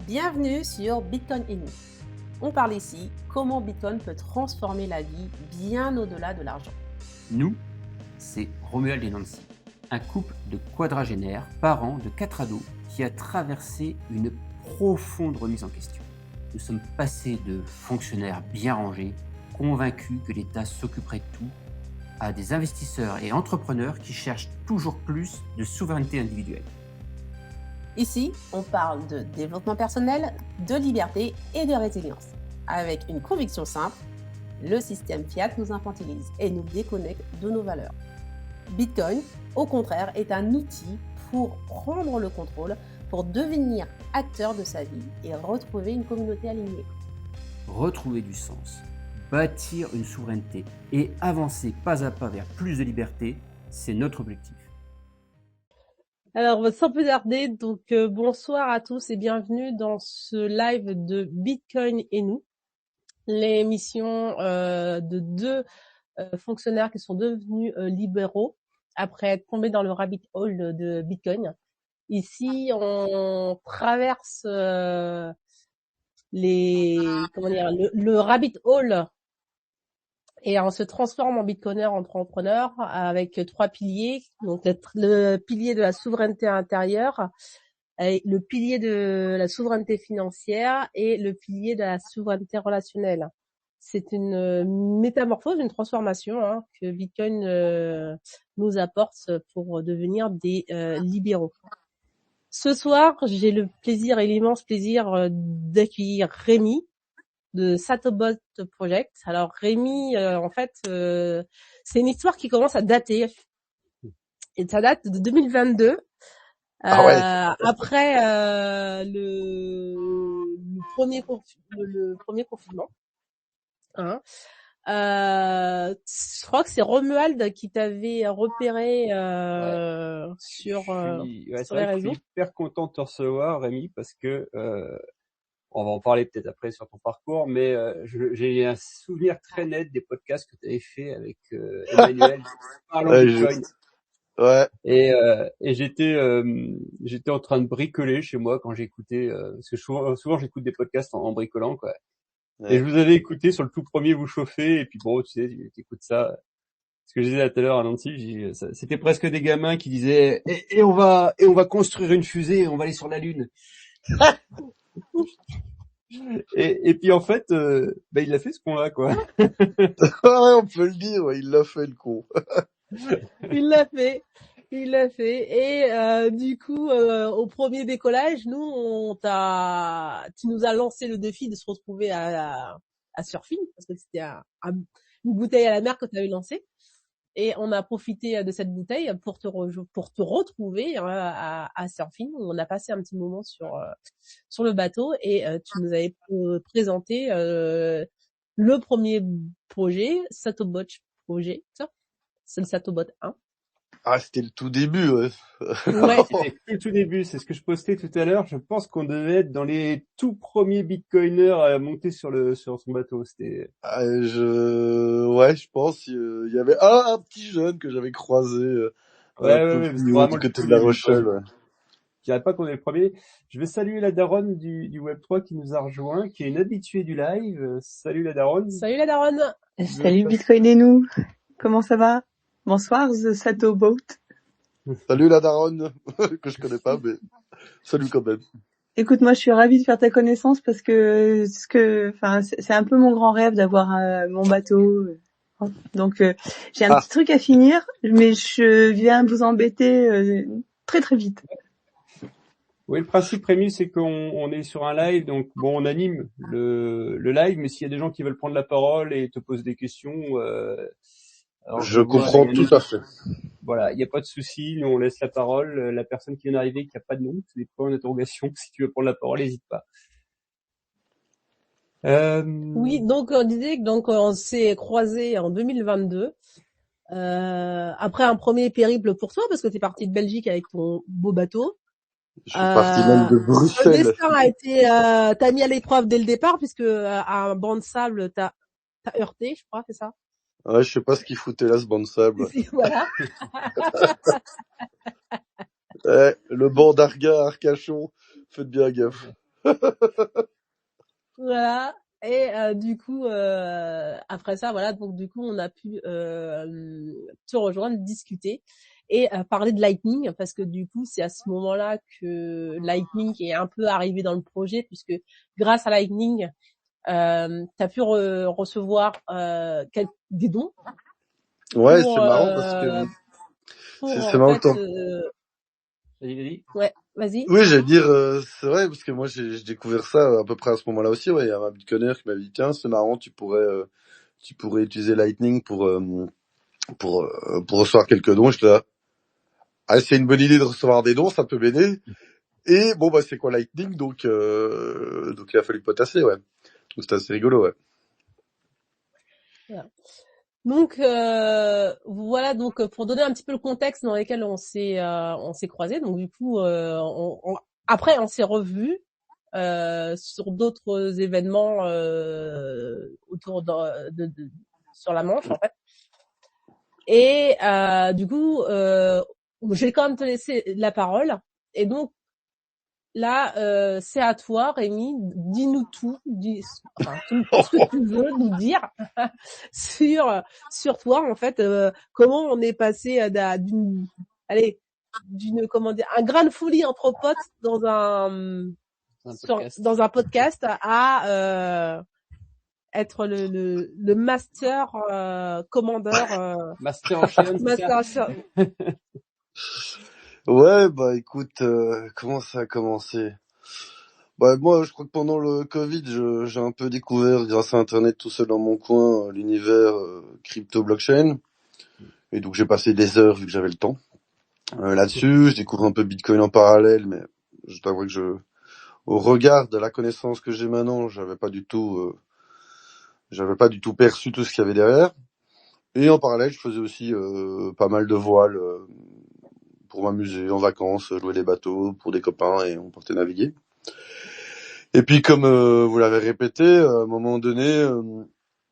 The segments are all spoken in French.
Bienvenue sur Bitcoin et nous. On parle ici comment Bitcoin peut transformer la vie bien au-delà de l'argent. Nous, c'est Romuald et Nancy, un couple de quadragénaires, parents de 4 ados, qui a traversé une profonde remise en question. Nous sommes passés de fonctionnaires bien rangés, convaincus que l'État s'occuperait de tout, à des investisseurs et entrepreneurs qui cherchent toujours plus de souveraineté individuelle. Ici, on parle de développement personnel, de liberté et de résilience. Avec une conviction simple, le système fiat nous infantilise et nous déconnecte de nos valeurs. Bitcoin, au contraire, est un outil pour prendre le contrôle, pour devenir acteur de sa vie et retrouver une communauté alignée. Retrouver du sens, bâtir une souveraineté et avancer pas à pas vers plus de liberté, c'est notre objectif. Alors, sans plus tarder, bonsoir à tous et bienvenue dans ce live de Bitcoin et nous, l'émission de deux fonctionnaires qui sont devenus libéraux après être tombés dans le rabbit hole de Bitcoin. Ici, on traverse le rabbit hole et on se transforme en bitcoiner entrepreneur avec 3 piliers. Donc, le pilier de la souveraineté intérieure, le pilier de la souveraineté financière et le pilier de la souveraineté relationnelle. C'est une métamorphose, une transformation que Bitcoin nous apporte pour devenir des libéraux. Ce soir, j'ai le plaisir et l'immense plaisir d'accueillir Rémi de Satobot Project. Alors Rémi, en fait, c'est une histoire qui commence à dater. Et ça date de 2022. Après le premier confinement. Je crois que c'est Romuald qui t'avait repéré sur les réseaux. Je suis hyper content de te recevoir, Rémi, parce que on va en parler peut-être après sur ton parcours, mais j'ai un souvenir très net des podcasts que tu avais fait avec Emmanuel parlant Bitcoin. Ouais. Et j'étais en train de bricoler chez moi quand j'écoutais, parce que souvent j'écoute des podcasts en bricolant, quoi. Ouais. Et je vous avais écouté sur le tout premier, vous chauffez, et puis bon, tu sais, t'écoutes ça. Ce que je disais tout à l'heure à Nancy, c'était presque des gamins qui disaient et on va construire une fusée, et on va aller sur la Lune. Et puis en fait, il l'a fait ce con-là, quoi. Ouais, on peut le dire, ouais, il l'a fait le con. Il l'a fait. Et du coup, au premier décollage, tu nous as lancé le défi de se retrouver à Surfing, parce que c'était une bouteille à la mer que tu avais lancée. Et on a profité de cette bouteille pour te retrouver à Surfing. On a passé un petit moment sur le bateau et tu nous avais présenté le premier projet, Satobot Project. C'est le Satobot 1. Ah, c'était le tout début, ouais. Ouais, c'était le tout début. C'est ce que je postais tout à l'heure. Je pense qu'on devait être dans les tout premiers bitcoiners à monter sur son bateau. C'était. Je pense. Il y avait un petit jeune que j'avais croisé un peu plus haut du côté de La Rochelle. Ouais. Je dirais pas qu'on est le premier. Je vais saluer la daronne du Web3 qui nous a rejoint, qui est une habituée du live. Salut la daronne. Salut la daronne. Salut Bitcoin et nous. Comment ça va? Bonsoir The Satobot. Salut la daronne, que je connais pas, mais salut quand même. Écoute, moi je suis ravie de faire ta connaissance parce que c'est un peu mon grand rêve d'avoir mon bateau. Donc j'ai un petit truc à finir, mais je viens vous embêter très très vite. Oui, le principe, Rémi, c'est qu'on est sur un live, donc bon, on anime le live, mais s'il y a des gens qui veulent prendre la parole et te poser des questions, je comprends tout à fait. Voilà, il n'y a pas de souci, nous on laisse la parole. La personne qui vient d'arriver, qui n'a pas de nom, c'est des points d'interrogation. Si tu veux prendre la parole, n'hésite pas. Oui, donc on disait que on s'est croisés en 2022. Après un premier périple pour toi, parce que tu es parti de Belgique avec ton beau bateau. Je suis parti même de Bruxelles. Le destin a été, t'as mis à l'épreuve dès le départ, puisque à un banc de sable, t'as heurté, je crois, c'est ça? Ouais, je sais pas ce qu'il foutait là, ce banc de sable. Voilà. Le banc d'Arga à Arcachon, faites bien gaffe. Voilà. Et du coup, après ça, voilà, donc du coup, on a pu se rejoindre, discuter et parler de Lightning, parce que du coup, c'est à ce moment-là que Lightning est un peu arrivé dans le projet, puisque grâce à Lightning, t'as pu recevoir des dons Ouais, pour c'est marrant parce que c'est en marrant fait, que Vas-y. ouais, vas-y. Oui, j'allais dire, c'est vrai, parce que moi j'ai découvert ça à peu près à ce moment-là aussi. Ouais, il y a un bitcoiner qui m'a dit tiens, c'est marrant, tu pourrais utiliser Lightning pour recevoir quelques dons. J'étais là, ah, c'est une bonne idée de recevoir des dons, ça peut m'aider. Et bon, bah c'est quoi Lightning, donc il a fallu potasser, ouais. Donc c'était assez rigolo, ouais. Voilà. Donc voilà, donc pour donner un petit peu le contexte dans lequel on s'est croisés. Donc du coup, après on s'est revus sur d'autres événements autour sur la Manche en fait. Et du coup, je vais quand même te laisser la parole. Et donc là, c'est à toi, Rémi. Dis-nous tout, tout ce que tu veux nous dire sur toi, en fait. Comment on est passé comment dire, un grain de folie entre potes dans un podcast à être le master commandeur. Master of Science, Master. Ouais, bah écoute, comment ça a commencé? Bah moi, je crois que pendant le Covid, j'ai un peu découvert, grâce à Internet, tout seul dans mon coin, l'univers crypto-blockchain. Et donc j'ai passé des heures, vu que j'avais le temps, là-dessus. Je découvre un peu Bitcoin en parallèle, mais je t'avoue que au regard de la connaissance que j'ai maintenant, j'avais pas du tout perçu tout ce qu'il y avait derrière. Et en parallèle, je faisais aussi pas mal de voiles pour m'amuser en vacances, louer des bateaux pour des copains et on partait naviguer. Et puis comme vous l'avez répété, à un moment donné,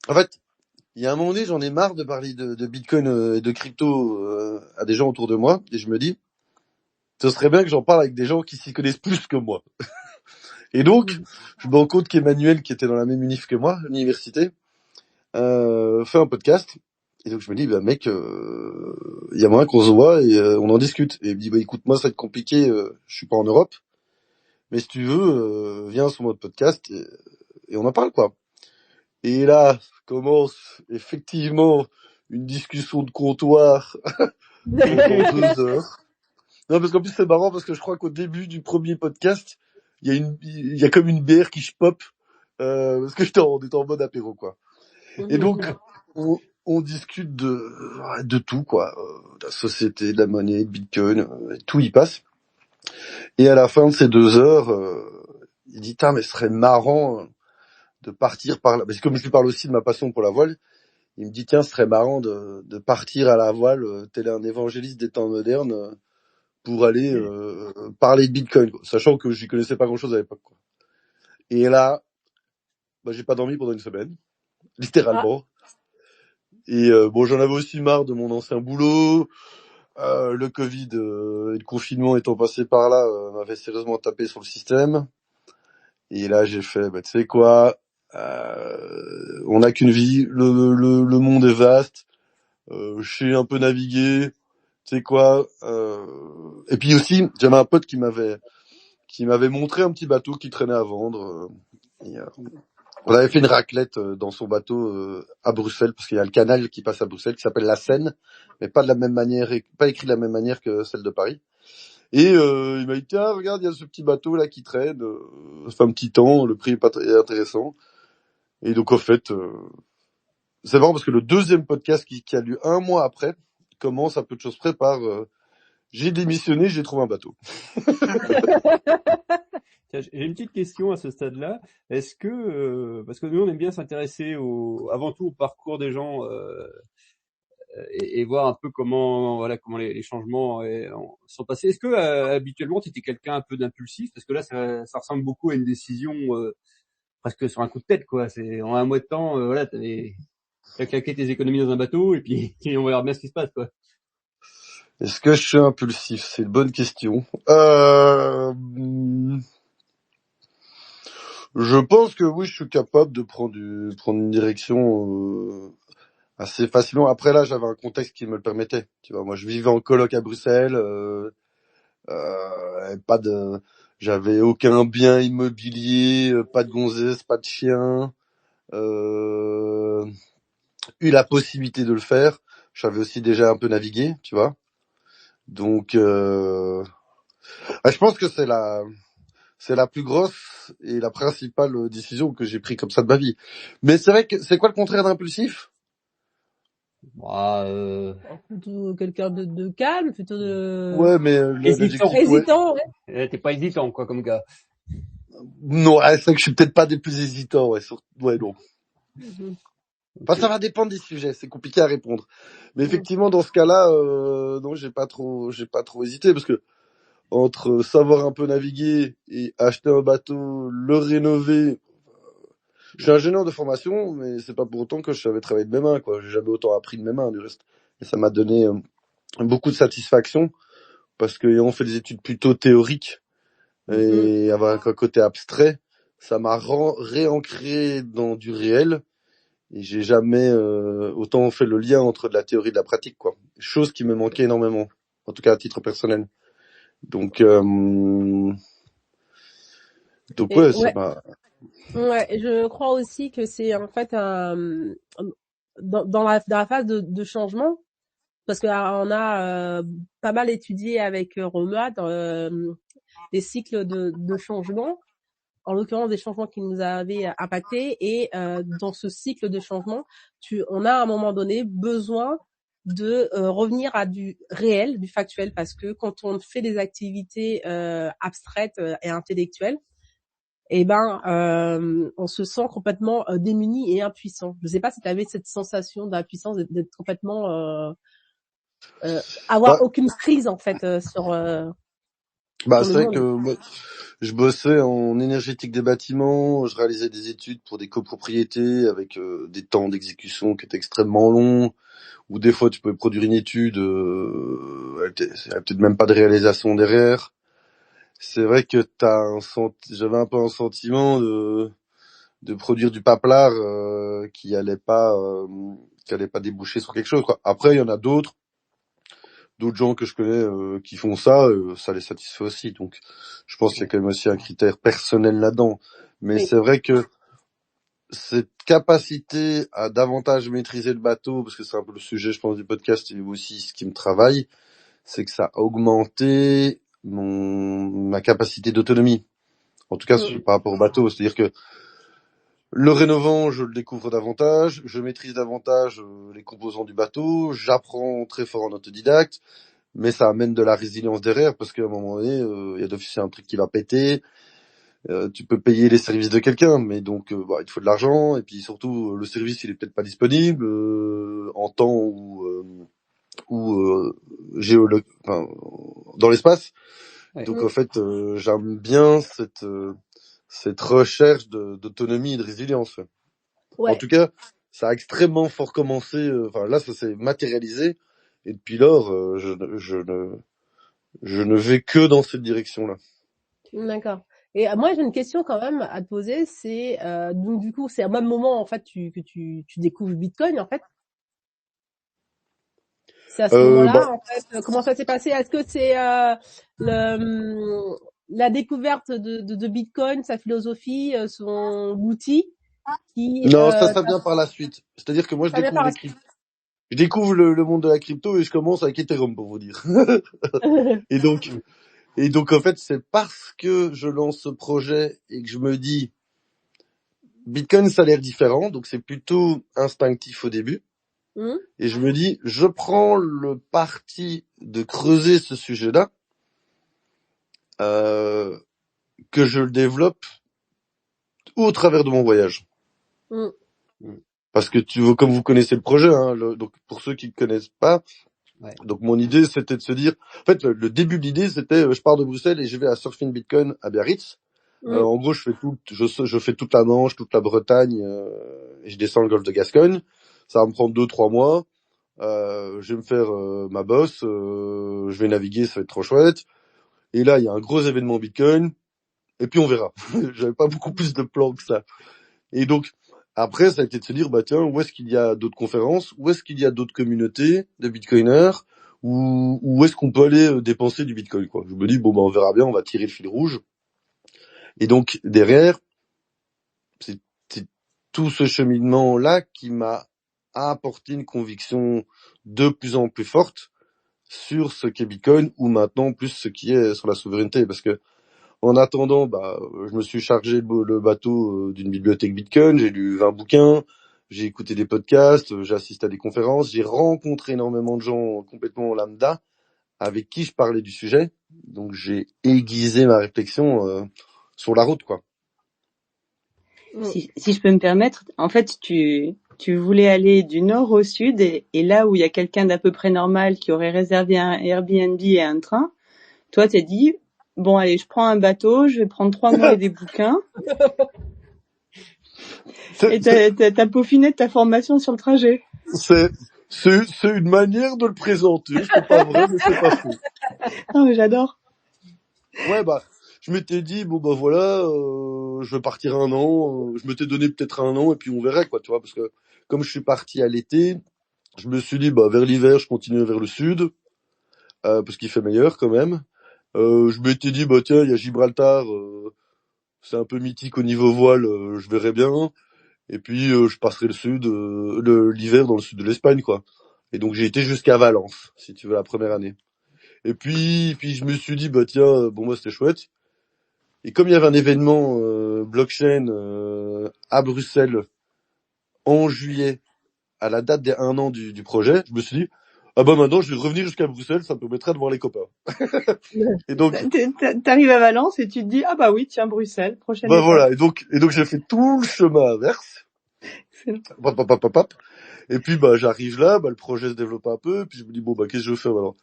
en fait, il y a un moment donné, j'en ai marre de parler de Bitcoin et de crypto à des gens autour de moi, et je me dis, ce serait bien que j'en parle avec des gens qui s'y connaissent plus que moi. Et donc, je me rends compte qu'Emmanuel, qui était dans la même unif que moi, l'université, fait un podcast. Et donc je me dis, bah mec, il y a moyen qu'on se voit et on en discute. Et il me dit, bah écoute, moi ça va être compliqué, je suis pas en Europe, mais si tu veux, viens sur notre podcast et on en parle quoi. Et là commence effectivement une discussion de comptoir pendant 2 heures. Non, parce qu'en plus c'est marrant parce que je crois qu'au début du premier podcast, il y a comme une bière qui pop parce que on était en mode apéro quoi. Et donc on discute de tout quoi, de la société, de la monnaie, de Bitcoin, tout y passe. Et à la fin de ces 2 heures, il dit mais ce serait marrant de partir par là. Parce que comme je lui parle aussi de ma passion pour la voile, il me dit tiens, ce serait marrant de partir à la voile, tel un évangéliste des temps modernes, pour aller parler de Bitcoin, quoi. Sachant que j'y connaissais pas grand-chose à l'époque, quoi. Et là, bah, j'ai pas dormi pendant une semaine, littéralement. Et bon, j'en avais aussi marre de mon ancien boulot. Le Covid et le confinement étant passé par là, m'avait sérieusement tapé sur le système. Et là, j'ai fait, bah, tu sais quoi, on n'a qu'une vie, le monde est vaste, je sais un peu naviguer, tu sais quoi. Et puis aussi, j'avais un pote qui m'avait montré un petit bateau qui traînait à vendre. On avait fait une raclette dans son bateau à Bruxelles, parce qu'il y a le canal qui passe à Bruxelles, qui s'appelle la Seine, mais pas de la même manière, pas écrit de la même manière que celle de Paris. Et il m'a dit tiens, regarde, il y a ce petit bateau là qui traîne, ça fait un petit temps, le prix est pas très intéressant. Et donc en fait, c'est marrant parce que le deuxième podcast qui a lieu 1 mois après commence à peu de choses près par j'ai démissionné, j'ai trouvé un bateau. J'ai une petite question à ce stade-là. Est-ce que, parce que nous on aime bien s'intéresser avant tout au parcours des gens et voir un peu comment les changements sont passés. Est-ce que habituellement tu étais quelqu'un un peu d'impulsif? Parce que là ça ressemble beaucoup à une décision presque sur un coup de tête quoi. C'est en 1 mois de temps, t'as claqué tes économies dans un bateau et puis on verra bien ce qui se passe quoi. Est-ce que je suis impulsif? C'est une bonne question. Je pense que oui, je suis capable de prendre une direction assez facilement. Après là, j'avais un contexte qui me le permettait. Tu vois, moi, je vivais en coloc à Bruxelles. Pas de, j'avais aucun bien immobilier, pas de gonzesse, pas de chien. Eu la possibilité de le faire. Je savais aussi déjà un peu naviguer, tu vois. Donc, je pense que c'est la plus grosse et la principale décision que j'ai prise comme ça de ma vie. Mais c'est vrai que c'est quoi le contraire d'impulsif? Bah, Plutôt quelqu'un de calme, plutôt Ouais, mais hésitant. l'adjectif, ouais. hésitant, ouais. T'es pas hésitant, quoi, comme gars. Non, ouais, c'est vrai que je suis peut-être pas des plus hésitants, ouais. Ouais, non. Mhm. Enfin, Ok. ça va dépendre des sujets, c'est compliqué à répondre. Mais Mhm. effectivement, dans ce cas-là, non, j'ai pas trop hésité parce que entre savoir un peu naviguer et acheter un bateau, le rénover, je suis ingénieur de formation, mais c'est pas pour autant que je savais travailler de mes mains, quoi. J'ai jamais autant appris de mes mains, du reste. Et ça m'a donné beaucoup de satisfaction parce que ayant fait des études plutôt théoriques Mhm. et avoir un côté abstrait, ça m'a réancré dans du réel. Et j'ai jamais autant fait le lien entre de la théorie et de la pratique, quoi. Chose qui me manquait énormément, en tout cas à titre personnel. Donc, Et ouais, ça ouais, m'a. ouais, je crois aussi que c'est en fait dans la phase de changement, parce qu'on a pas mal étudié avec Roma dans les cycles de changement, en l'occurrence des changements qui nous avaient impactés, et dans ce cycle de changement, on a à un moment donné besoin de revenir à du réel, du factuel, parce que quand on fait des activités abstraites et intellectuelles, eh ben, on se sent complètement démuni et impuissant. Je sais pas si tu avais cette sensation d'impuissance, d'être complètement avoir Bah, aucune prise en fait sur c'est le vrai que monde. moi, je bossais en énergétique des bâtiments, je réalisais des études pour des copropriétés avec des temps d'exécution qui étaient extrêmement longs, ou des fois tu pouvais produire une étude, elle avait peut-être même pas de réalisation derrière. C'est vrai que j'avais un peu un sentiment de produire du paplard qui allait pas déboucher sur quelque chose, quoi. Après, il y en a d'autres gens que je connais qui font ça, ça les satisfait aussi. Donc, je pense qu'il y a quand même aussi un critère personnel là-dedans. Mais Oui. c'est vrai que cette capacité à davantage maîtriser le bateau, parce que c'est un peu le sujet, je pense, du podcast et aussi ce qui me travaille, c'est que ça a augmenté ma capacité d'autonomie. En tout cas, Mm. par rapport au bateau. C'est-à-dire que le rénovant, je le découvre davantage, je maîtrise davantage les composants du bateau, j'apprends très fort en autodidacte, mais ça amène de la résilience derrière parce qu'à un moment donné, il y a d'office un truc qui va péter. Tu peux payer les services de quelqu'un, mais donc il te faut de l'argent et puis surtout le service il est peut-être pas disponible en temps ou enfin, dans l'espace. Ouais. Donc en fait, j'aime bien cette recherche d'autonomie et de résilience. En Ouais. tout cas, ça a extrêmement fort commencé. Enfin là, ça s'est matérialisé et depuis lors, je ne vais que dans cette direction-là. D'accord. Et moi, j'ai une question quand même à te poser. C'est donc du coup, c'est au même moment en fait que tu découvres Bitcoin en fait. C'est à ce Bah, moment-là en fait. Comment ça s'est passé? Est-ce que c'est la découverte de Bitcoin, sa philosophie, son outil qui non, ça vient par la suite. C'est-à-dire que moi, ça vient par la suite. je découvre le monde de la crypto et je commence avec Ethereum pour vous dire. Et donc, en fait, c'est parce que je lance ce projet et que je me dis, Bitcoin, ça a l'air différent, donc c'est plutôt instinctif au début. Et je me dis, je prends le parti de creuser ce sujet-là, que je le développe au travers de mon voyage. Mm. Parce que comme vous connaissez le projet, hein, donc pour ceux qui ne connaissent pas, Ouais. donc mon idée c'était de se dire, en fait le début de l'idée c'était, je pars de Bruxelles et je vais à Surfing Bitcoin à Biarritz. En gros je fais toute la Manche, toute la Bretagne, et je descends le golfe de Gascogne. Ça va me prendre 2-3 mois. Je vais me faire ma bosse, je vais naviguer, ça va être trop chouette. Et là il y a un gros événement Bitcoin. Et puis on verra. J'avais pas beaucoup plus de plans que ça. Et donc, après, ça a été de se dire, bah tiens, où est-ce qu'il y a d'autres conférences, où est-ce qu'il y a d'autres communautés de bitcoiners, où est-ce qu'on peut aller dépenser du bitcoin, quoi. Je me dis, bon, bah on verra bien, on va tirer le fil rouge. Et donc, derrière, c'est tout ce cheminement-là qui m'a apporté une conviction de plus en plus forte sur ce qu'est Bitcoin, ou maintenant plus ce qui est sur la souveraineté, parce que en attendant, bah, je me suis chargé le bateau d'une bibliothèque Bitcoin, j'ai lu 20 bouquins, j'ai écouté des podcasts, j'ai assisté à des conférences, j'ai rencontré énormément de gens complètement lambda avec qui je parlais du sujet, donc j'ai aiguisé ma réflexion sur la route, quoi. Si je peux me permettre, en fait, tu voulais aller du nord au sud et là où il y a quelqu'un d'à peu près normal qui aurait réservé un Airbnb et un train, toi t'es dit, bon allez, je prends un bateau, je vais prendre 3 mois et des bouquins. Et t'as peaufiné ta formation sur le trajet. C'est une manière de le présenter, c'est pas vrai, mais c'est pas faux. Non mais j'adore. Ouais, bah, je m'étais dit, bon bah voilà, je vais partir un an, je m'étais donné peut-être un an et puis on verrait, quoi, tu vois, parce que comme je suis parti à l'été, je me suis dit, bah vers l'hiver, je continue vers le sud, parce qu'il fait meilleur quand même. Je m'étais dit, bah tiens, il y a Gibraltar, c'est un peu mythique au niveau voile, je verrai bien. Et puis je passerai le sud, l'hiver dans le sud de l'Espagne, quoi. Et donc j'ai été jusqu'à Valence, si tu veux, la première année. Et puis je me suis dit, bah tiens, bon moi c'était chouette. Et comme il y avait un événement blockchain à Bruxelles en juillet, à la date des 1 an du projet, je me suis dit, ah bah maintenant je vais revenir jusqu'à Bruxelles, ça me permettra de voir les copains. Et donc, t'arrives à Valence et tu te dis, ah bah oui, tiens, Bruxelles, prochaine bah étape. voilà. Et donc j'ai fait tout le chemin inverse. Hop. Et puis bah j'arrive là, bah le projet se développe un peu, puis je me dis bon bah qu'est-ce que je veux faire maintenant?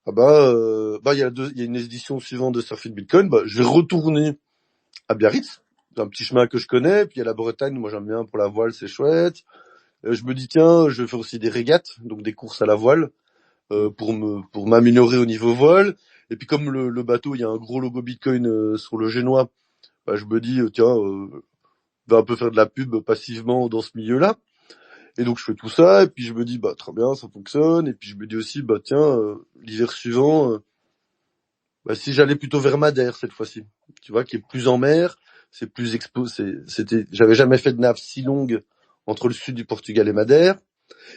Ah bah il y a une édition suivante de Surfing Bitcoin, bah je vais retourner à Biarritz, c'est un petit chemin que je connais, puis il y a la Bretagne, moi j'aime bien pour la voile, c'est chouette. Je me dis tiens, je vais faire aussi des régates, donc des courses à la voile pour m'améliorer au niveau voile. Et puis comme le bateau, il y a un gros logo Bitcoin sur le génois, bah je me dis tiens, va un peu faire de la pub passivement dans ce milieu-là. Et donc je fais tout ça, et puis je me dis bah très bien, ça fonctionne, et puis je me dis aussi bah tiens, l'hiver suivant, bah si j'allais plutôt vers Madère cette fois-ci, tu vois, qui est plus en mer, c'est plus j'avais jamais fait de nave si longue entre le sud du Portugal et Madère.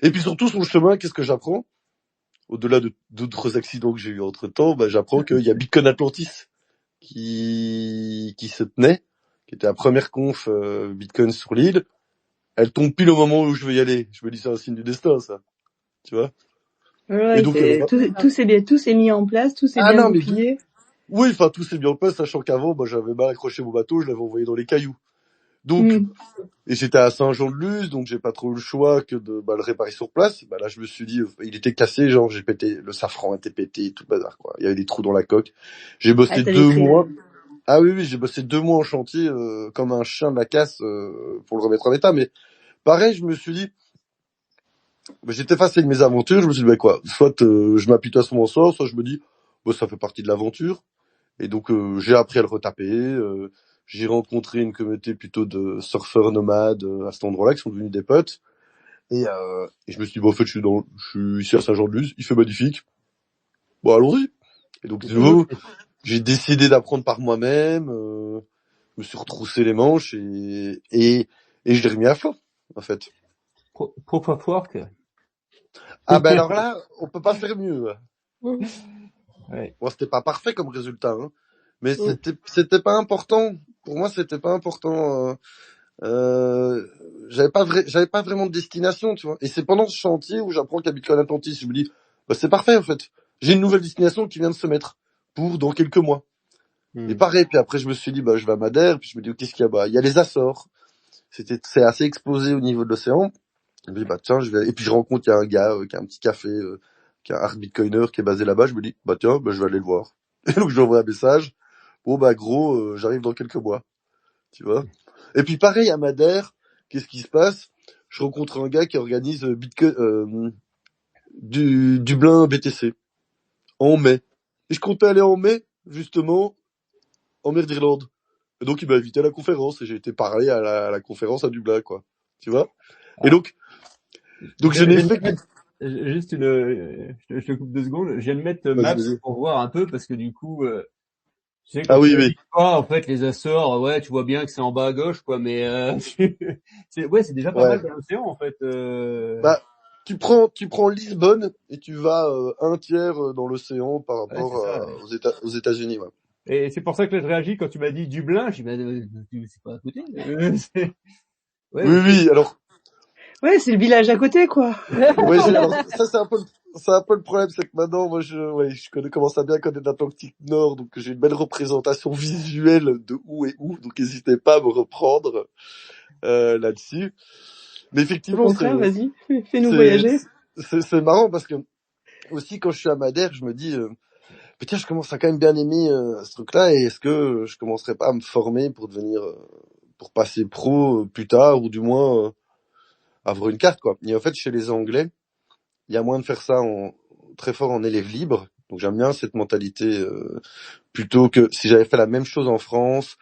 Et puis surtout sur le chemin, qu'est-ce que j'apprends? Au-delà d'autres accidents que j'ai eu entre temps, bah j'apprends qu'il y a Bitcoin Atlantis qui se tenait, qui était la première conf Bitcoin sur l'île. Elle tombe pile au moment où je vais y aller. Je me dis c'est un signe du destin, ça. Tu vois? Ouais, Et donc, tout s'est mis en place, tout s'est bien goupillé. Oui, enfin, tout s'est bien en place, sachant qu'avant, bah, j'avais mal accroché mon bateau, je l'avais envoyé dans les cailloux. Donc, et j'étais à Saint-Jean-de-Luz, donc j'ai pas trop eu le choix que de le réparer sur place. Bah là, je me suis dit, il était cassé, genre j'ai pété, le safran était pété, tout le bazar, quoi. Il y avait des trous dans la coque. J'ai bossé 2 mois. Ah oui, j'ai bossé 2 mois en chantier comme un chien de la casse pour le remettre en état. Mais pareil, je me suis dit, j'étais face à une mésaventure, je me suis dit, bah quoi, soit je m'apitoie sur mon sort, soit je me dis, bah, ça fait partie de l'aventure. Et donc j'ai appris à le retaper, j'ai rencontré une communauté plutôt de surfeurs nomades à cet endroit-là, qui sont devenus des potes. Et je me suis dit, bon, en fait, je suis ici à Saint-Jean-de-Luz, il fait magnifique. Bon, allons-y. Et donc, de nouveau, j'ai décidé d'apprendre par moi-même, je me suis retroussé les manches et je l'ai remis à flot, en fait. Proof of work. Ah ben alors là, on peut pas faire mieux. Ouais. Bon, c'était pas parfait comme résultat, hein, mais c'était pas important. Pour moi, c'était pas important. J'avais pas vraiment de destination, tu vois. Et c'est pendant ce chantier où j'apprends qu'à Bitcoin Atlantis, je me dis, bah c'est parfait en fait. J'ai une nouvelle destination qui vient de se mettre pour dans quelques mois. Et pareil, puis après je me suis dit, bah je vais à Madère, puis je me dis, qu'est-ce qu'il y a? Bah il y a les Açores. C'est assez exposé au niveau de l'océan. Je me dis, bah tiens, je vais. Et puis je rencontre, il y a un gars qui a un petit café, qui est un art bitcoiner qui est basé là-bas. Je me dis, bah tiens, bah je vais aller le voir. Et donc je lui envoie un message. Bon bah gros, j'arrive dans quelques mois, tu vois. Et puis pareil à Madère, qu'est-ce qui se passe? Je rencontre un gars qui organise Bitcoin, du Dublin BTC en mai. Et je comptais aller en mai, justement, en mer d'Irlande. Et donc il m'a invité à la conférence et j'ai été parler à la conférence à Dublin, quoi. Tu vois. Et donc je n'ai fait que... Juste je te coupe 2 secondes. Je viens de mettre Maps Vas-y. pour voir un peu parce que du coup, tu sais, Ah quand tu oui, oui. dis pas, en fait, les Açores, ouais, tu vois bien que c'est en bas à gauche, quoi, mais c'est déjà pas Ouais. mal dans l'océan, en fait. Bah, tu prends Lisbonne et tu vas un tiers dans l'océan par Ouais, rapport c'est ça. aux États-Unis, ouais. Et c'est pour ça que là, je réagis quand tu m'as dit Dublin. J'ai dit, c'est pas à côté. Ouais, Oui, ok. oui. Alors, Ouais, c'est le village à côté, quoi. ouais, alors ça c'est un peu le problème, c'est que maintenant moi commence à bien connaître l'Atlantique Nord, donc j'ai une belle représentation visuelle de où et où, donc n'hésitez pas à me reprendre là-dessus. Mais Au effectivement, contraire, vas-y, fais-nous c'est voyager. c'est marrant parce que aussi quand je suis à Madère, je me dis putain, je commence à quand même bien aimer ce truc-là, et est-ce que je commencerai pas à me former pour devenir pour passer pro plus tard, ou du moins avoir une carte, quoi. Et en fait, chez les Anglais, il y a moyen de faire ça très fort en élève libre. Donc j'aime bien cette mentalité, plutôt que si j'avais fait la même chose en France,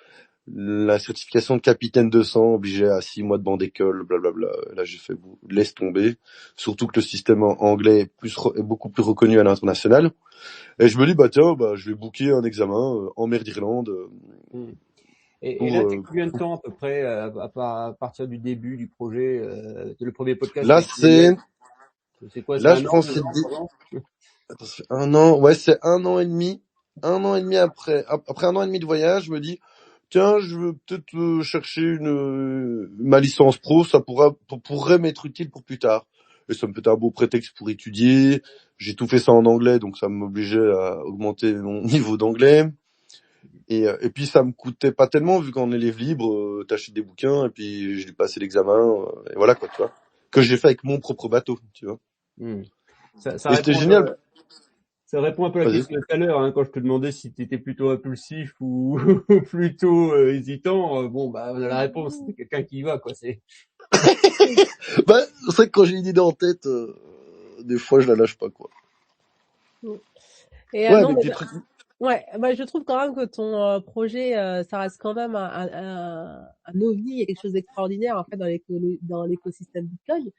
la certification de capitaine de sang obligeait à 6 mois de banc d'école, blablabla. Là, j'ai fait laisse tomber. Surtout que le système anglais est beaucoup plus reconnu à l'international. Et je me dis, bah tiens, je vais booker un examen en mer d'Irlande Mm. Et pour. là, t'es combien de temps à peu près à partir du début du projet, le premier podcast Là, avec Emmanuel? C'est quoi, c'est là, je 1 an, pense que 2 ans, 3 ans? attends, c'est 1 an. Ouais, c'est 1 an et demi. 1 an et demi après 1 an et demi de voyage, je me dis, tiens, je veux peut-être chercher ma licence pro, ça pourrait m'être utile pour plus tard. Et ça me fait un beau prétexte pour étudier. J'ai tout fait ça en anglais, donc ça m'obligeait à augmenter mon niveau d'anglais. Et puis ça me coûtait pas tellement, vu qu'en élève libre, t'achètes des bouquins, et puis j'ai passé l'examen, et voilà, quoi, tu vois. Que j'ai fait avec mon propre bateau, tu vois. Hmm. Et c'était génial. Ça répond un peu à la Vas-y. question de tout à l'heure, hein, quand je te demandais si tu étais plutôt impulsif ou plutôt hésitant. Bon, bah, la réponse, c'est quelqu'un qui y va, quoi. C'est. C'est vrai que quand j'ai une idée en tête, des fois je la lâche pas, quoi. Et Ouais, non, des mais petits trucs. ouais, bah, je trouve quand même que ton projet, ça reste quand même un ovni, il y a quelque chose d'extraordinaire en fait dans l'écosystème Bitcoin.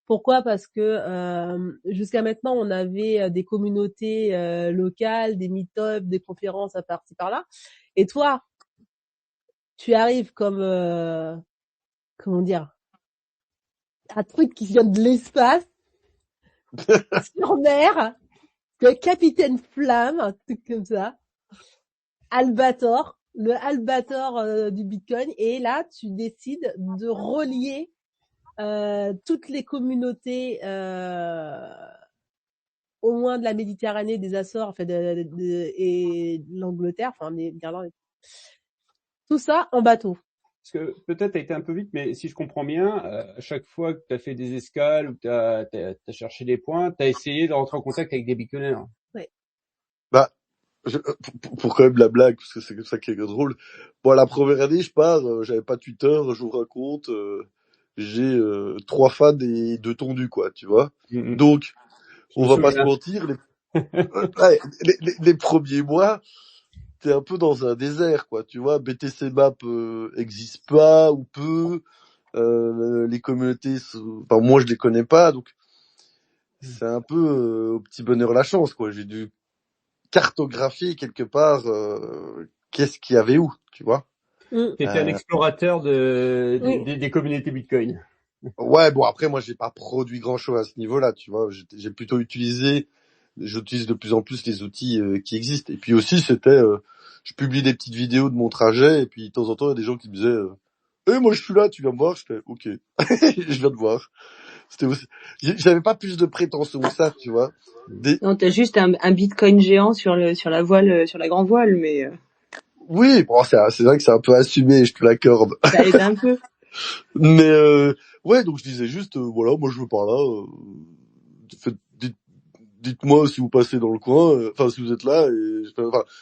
Pourquoi? Parce que jusqu'à maintenant, on avait des communautés locales, des meet-ups, des conférences à par-ci par-là. Et toi, tu arrives comme comment dire, un truc qui vient de l'espace, sur mer, le capitaine Flamme, un truc comme ça, Albator, le Albator du Bitcoin. Et là, tu décides de relier toutes les communautés au moins de la Méditerranée, des Açores, enfin et de l'Angleterre, enfin l'Irlande, tout ça en bateau. Parce que peut-être t'as été un peu vite, mais si je comprends bien, à chaque fois que t'as fait des escales ou t'as cherché des points, t'as essayé de rentrer en contact avec des beaconers. Ouais. Bah, pour quand même la blague, parce que c'est comme ça qui est drôle. Bon, la première année, je pars, j'avais pas Twitter, je vous raconte, j'ai 3 fans et 2 tondus, quoi, tu vois. Mm-hmm. Donc, Je on me va pas se souviens. mentir, ouais, les premiers mois, t'es un peu dans un désert, quoi, tu vois. BTC Map existe pas ou peu. Les communautés, enfin, moi je les connais pas, donc c'est un peu au petit bonheur la chance, quoi. J'ai dû cartographier quelque part qu'est-ce qu'il y avait où, tu vois. T'étais un explorateur Oui. des communautés Bitcoin. Ouais, bon, après moi j'ai pas produit grand chose à ce niveau-là, tu vois. J'ai plutôt j'utilise de plus en plus les outils qui existent. Et puis aussi c'était je publie des petites vidéos de mon trajet, et puis de temps en temps il y a des gens qui me disaient moi je suis là, tu viens me voir. Je fais ok. Je viens te voir. C'était aussi... J'avais pas plus de prétention que ça, tu vois. Non, t'as juste un Bitcoin géant sur la voile, sur la grand voile, mais Oui, bon, c'est vrai que c'est un peu assumé, je te l'accorde. ça aide un peu. Mais ouais, donc je disais juste, voilà, moi je veux par là. Dites-moi si vous passez dans le coin, enfin si vous êtes là, et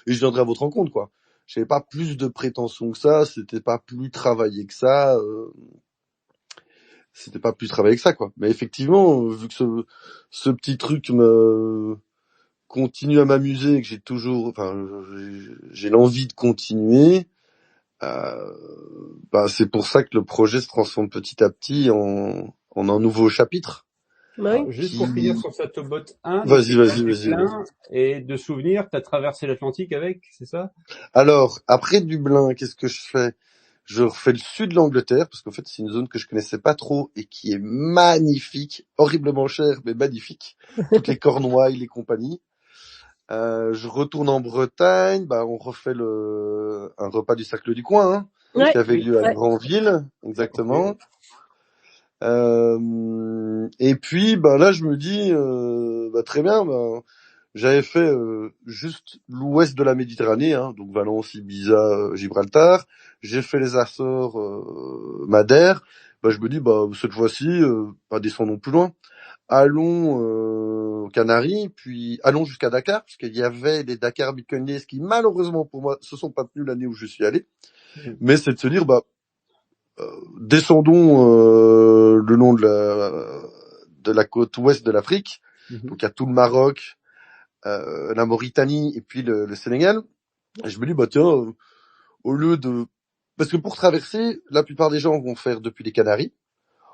je viendrai à votre rencontre, quoi. J'avais pas plus de prétention que ça, c'était pas plus travaillé que ça. C'était pas plus travaillé que ça, quoi. Mais effectivement, vu que ce petit truc me continue à m'amuser, et que j'ai l'envie de continuer, C'est pour ça que le projet se transforme petit à petit en un nouveau chapitre. Oui. Juste pour finir sur Satobot 1, Vas-y. Dublin et de souvenirs, t'as traversé l'Atlantique avec, c'est ça? Alors, après Dublin, qu'est-ce que je fais? Je refais le sud de l'Angleterre, parce qu'en fait, c'est une zone que je connaissais pas trop et qui est magnifique, horriblement chère, mais magnifique. Toutes les Cornouailles, les compagnies. Je retourne en Bretagne, on refait un repas du cercle du coin, Ouais. qui avait lieu à Ouais. Granville, exactement. Et puis, là, je me dis, très bien, j'avais fait juste l'ouest de la Méditerranée, donc Valence, Ibiza, Gibraltar. J'ai fait les Açores, Madère. Je me dis, cette fois-ci, descendons plus loin. Allons aux Canaries, puis allons jusqu'à Dakar, parce qu'il y avait les Dakar Bitcoin Days qui, malheureusement pour moi, se sont pas tenus l'année où je suis allé. Mais c'est de se dire, descendons le long de la côte ouest de l'Afrique. Donc il y a tout le Maroc, la Mauritanie et puis le Sénégal. Et je me dis, tiens, au lieu de... Parce que pour traverser, la plupart des gens vont faire depuis les Canaries.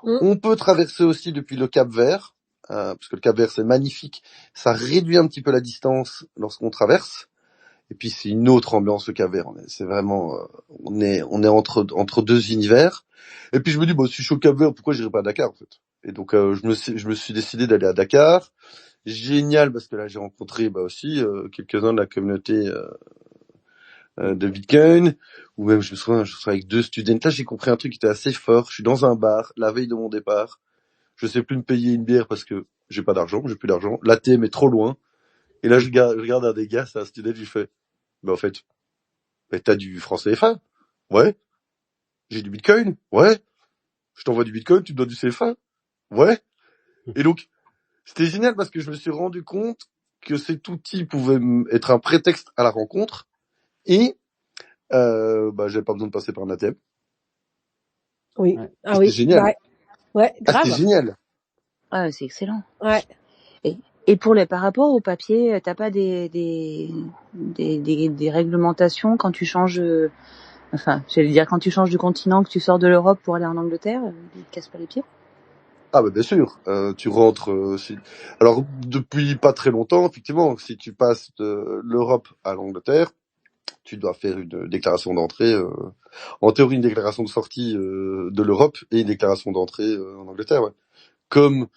On peut traverser aussi depuis le Cap-Vert, parce que le Cap-Vert c'est magnifique. Ça réduit un petit peu la distance lorsqu'on traverse. Et puis c'est une autre ambiance le Cap-Vert. C'est vraiment, on est entre deux univers. Et puis je me dis, si je suis au Cap-Vert, pourquoi j'irai pas à Dakar en fait? Et donc je me suis décidé d'aller à Dakar. Génial, parce que là j'ai rencontré aussi quelques-uns de la communauté de Bitcoin, ou même je me souviens avec 2 students. Là j'ai compris un truc qui était assez fort. Je suis dans un bar la veille de mon départ. Je sais plus me payer une bière parce que j'ai plus d'argent. L'ATM est trop loin. Et là je regarde un des gars, c'est un student, je lui fais, en fait, t'as du franc CFA? Ouais. J'ai du Bitcoin? Ouais. Je t'envoie du Bitcoin, tu me donnes du CFA? Ouais. Et donc, c'était génial parce que je me suis rendu compte que cet outil pouvait être un prétexte à la rencontre et j'avais pas besoin de passer par un ATM. Oui. Ouais. Ah oui. C'était génial. Ouais, grave. C'était génial. Ah, c'est excellent. Ouais. Et par rapport au papier, t'as pas des réglementations quand tu changes, quand tu changes de continent, que tu sors de l'Europe pour aller en Angleterre, ils te cassent pas les pieds? Ah bien sûr, tu rentres. Alors depuis pas très longtemps, effectivement, si tu passes de l'Europe à l'Angleterre, tu dois faire une déclaration d'entrée. En théorie, une déclaration de sortie de l'Europe et une déclaration d'entrée en Angleterre. Ouais. Comme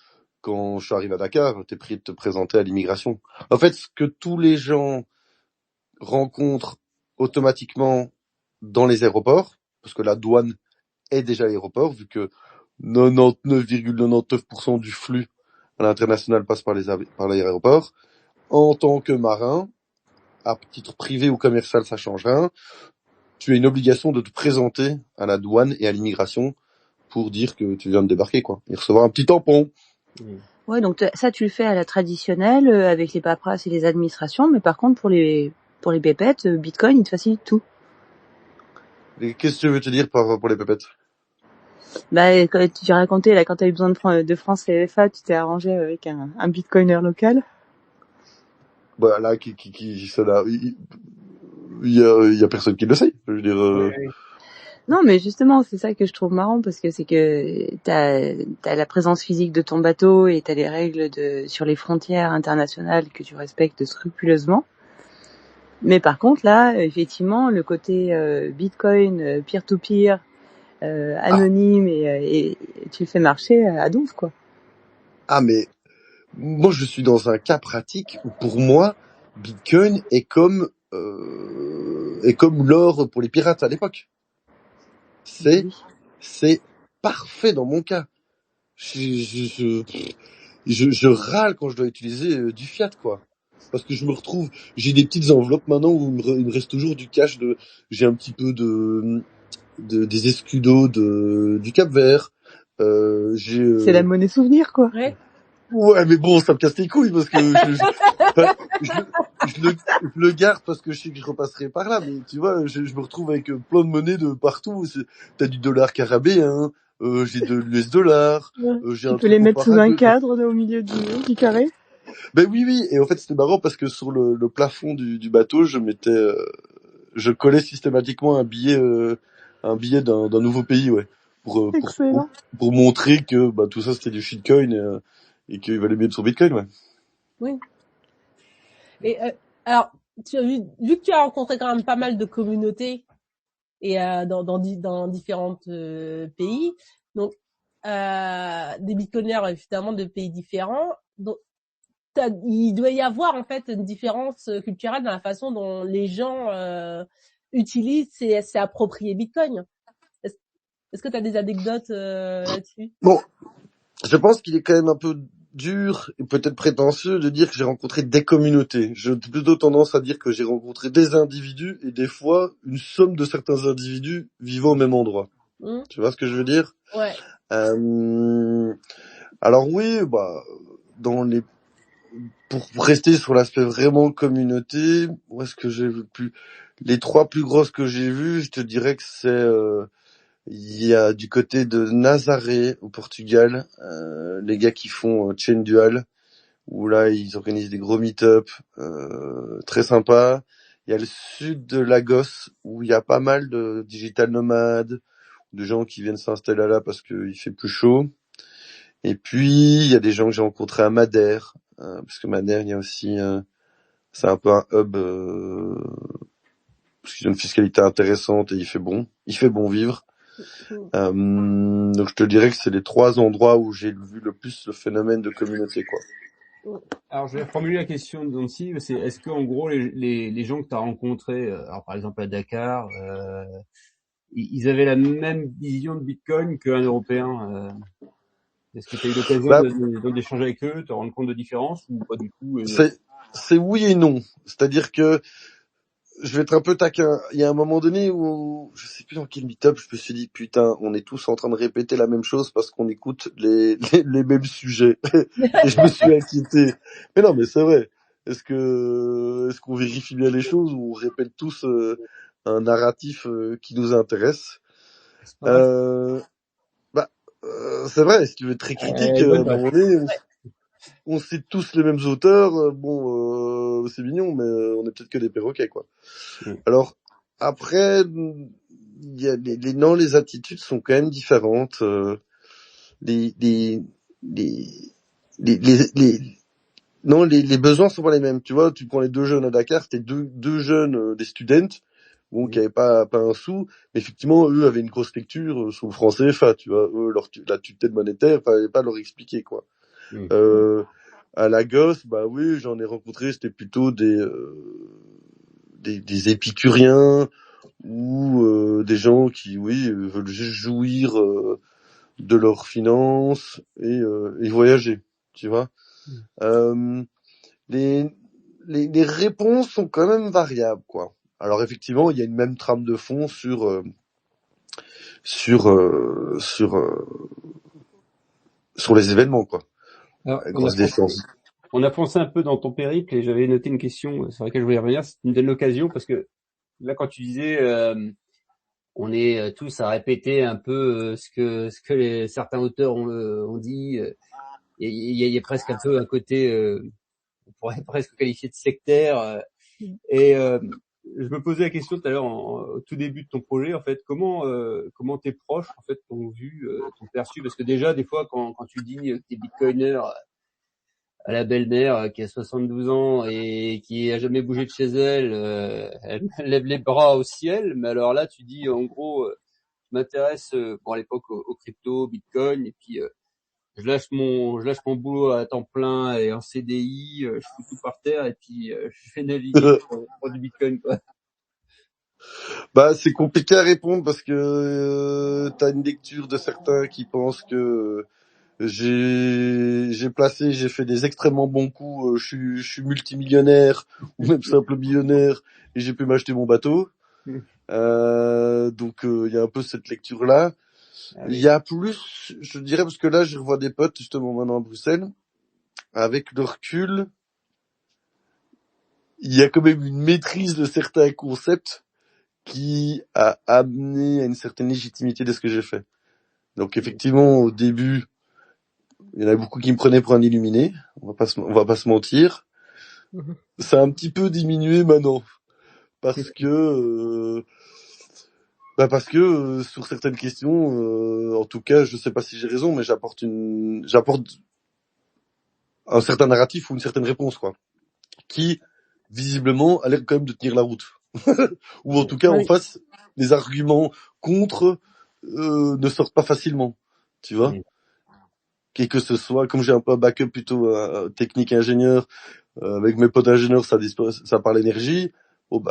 quand je suis arrivé à Dakar, t'es pris de te présenter à l'immigration. En fait, ce que tous les gens rencontrent automatiquement dans les aéroports, parce que la douane est déjà à l'aéroport, vu que 99,99% du flux à l'international passe par l'aéroport. En tant que marin, à titre privé ou commercial, ça change rien. Tu as une obligation de te présenter à la douane et à l'immigration pour dire que tu viens de débarquer, quoi. Et recevoir un petit tampon. Ouais, donc ça tu le fais à la traditionnelle, avec les paperasses et les administrations, mais par contre pour les pépettes, Bitcoin, il te facilite tout. Et qu'est-ce que tu veux te dire pour les pépettes? Quand tu racontais, là, quand t'as eu besoin de francs CFA, tu t'es arrangé avec un bitcoiner local. Là, il y a personne qui le sait. Je veux dire. Non, mais justement, c'est ça que je trouve marrant, parce que c'est que t'as la présence physique de ton bateau et t'as les règles sur les frontières internationales que tu respectes scrupuleusement. Mais par contre, là, effectivement, le côté Bitcoin, peer-to-peer, anonyme, et tu le fais marcher à donf, quoi. Ah, mais moi, je suis dans un cas pratique où, pour moi, Bitcoin est comme l'or pour les pirates à l'époque. C'est parfait dans mon cas. Je râle quand je dois utiliser du fiat, quoi. Parce que je me retrouve, j'ai des petites enveloppes maintenant où il me reste toujours du cash j'ai un petit peu des escudos du Cap-Vert. C'est la monnaie souvenir, quoi. Ouais, mais bon, ça me casse les couilles parce que je le garde parce que je sais que je repasserai par là, mais tu vois, je me retrouve avec plein de monnaies de partout. T'as du dollar carabéen, j'ai de l'US dollar. Tu peux les mettre sous un cadre au milieu du carré. Ben oui, et en fait c'était marrant parce que sur le plafond du bateau, je mettais je collais systématiquement un billet d'un nouveau pays, ouais, Excellent. pour montrer que bah tout ça c'était du shitcoin et qu'il valait mieux de son Bitcoin, ouais. Oui. Et alors, tu as vu que tu as rencontré quand même pas mal de communautés et dans différents pays, donc des bitcoiners évidemment de pays différents. Donc, il doit y avoir en fait une différence culturelle dans la façon dont les gens utilisent et s'approprier Bitcoin. Est-ce que tu as des anecdotes là-dessus? Bon, je pense qu'il est quand même un peu dur et peut-être prétentieux de dire que j'ai rencontré des communautés. J'ai plutôt tendance à dire que j'ai rencontré des individus et des fois une somme de certains individus vivant au même endroit. Tu vois ce que je veux dire? Ouais. Alors oui, bah pour rester sur l'aspect vraiment communauté, où est-ce que j'ai vu les 3 plus grosses que j'ai vues, je te dirais que c'est il y a du côté de Nazaré au Portugal, les gars qui font Chain Dual, où là ils organisent des gros meet-up très sympas. Il y a le sud de Lagos où il y a pas mal de digital nomades, de gens qui viennent s'installer là parce qu'il fait plus chaud. Et puis il y a des gens que j'ai rencontrés à Madère, parce que Madère il y a aussi c'est un peu un hub parce qu'ils ont une fiscalité intéressante et il fait bon vivre. Donc je te dirais que c'est les 3 endroits où j'ai vu le plus le phénomène de communauté, quoi. Alors, je vais formuler la question de Nancy, c'est est-ce que en gros les gens que tu as rencontrés, alors par exemple à Dakar, ils avaient la même vision de Bitcoin qu'un Européen Est-ce que tu as eu l'occasion d'échanger avec eux, te rendre compte de différences ou pas du tout C'est oui et non. C'est-à-dire que je vais être un peu taquin. Il y a un moment donné où, je sais plus dans quel meet-up, je me suis dit, putain, on est tous en train de répéter la même chose parce qu'on écoute les mêmes sujets. Et je me suis inquiété. Mais non, mais c'est vrai. Est-ce qu'on vérifie bien les choses ou on répète tous un narratif qui nous intéresse? C'est vrai, si tu veux être très critique, à un moment donné, on cite tous les mêmes auteurs, c'est mignon, mais on est peut-être que des perroquets, quoi. Alors, après, il y a les attitudes sont quand même différentes, les besoins sont pas les mêmes. Tu vois, tu prends les 2 jeunes à Dakar, c'était deux jeunes, des students, qui avaient pas un sou, mais effectivement, eux avaient une grosse lecture sur le franc CFA, tu vois, eux, la tutelle monétaire, fallait pas leur expliquer, quoi. À Lagos, bah oui, j'en ai rencontré, c'était plutôt des épicuriens ou des gens qui, oui, veulent juste jouir de leurs finances et voyager, tu vois. Les réponses sont quand même variables, quoi. Alors effectivement, il y a une même trame de fond sur les événements, quoi. Alors, grosse défense. On a foncé un peu dans ton périple et j'avais noté une question sur laquelle je voulais revenir. Tu me donnes l'occasion parce que là, quand tu disais, on est tous à répéter un peu ce que certains auteurs ont dit. Il y a presque un peu un côté, on pourrait presque qualifier de sectaire. Et je me posais la question tout à l'heure au tout début de ton projet, en fait, comment tes proches en fait t'ont vu, t'ont perçu, parce que déjà des fois quand tu dis que t'es bitcoiner à la belle-mère qui a 72 ans et qui a jamais bougé de chez elle, elle lève les bras au ciel. Mais alors là, tu dis en gros, je m'intéresse à l'époque au crypto, Bitcoin, et puis je lâche mon boulot à temps plein et en CDI, je fous tout par terre et puis je fais naviguer pour du Bitcoin, quoi. Bah, c'est compliqué à répondre parce que t'as une lecture de certains qui pensent que j'ai fait des extrêmement bons coups, je suis multimillionnaire ou même simple millionnaire et j'ai pu m'acheter mon bateau. Donc il y a un peu cette lecture là. Il y a plus, je dirais, parce que là je revois des potes justement maintenant à Bruxelles. Avec le recul, il y a quand même une maîtrise de certains concepts qui a amené à une certaine légitimité de ce que j'ai fait. Donc effectivement, au début, il y en a beaucoup qui me prenaient pour un illuminé. On va pas se mentir. Ça a un petit peu diminué maintenant. parce que sur certaines questions, en tout cas, je sais pas si j'ai raison, mais j'apporte un certain narratif ou une certaine réponse, quoi, qui visiblement a l'air quand même de tenir la route, ou en tout cas en Oui. face, les arguments contre ne sortent pas facilement, tu vois. Et que ce soit, comme j'ai un peu un backup plutôt technique ingénieur, avec mes potes ingénieurs, ça parle énergie. Bon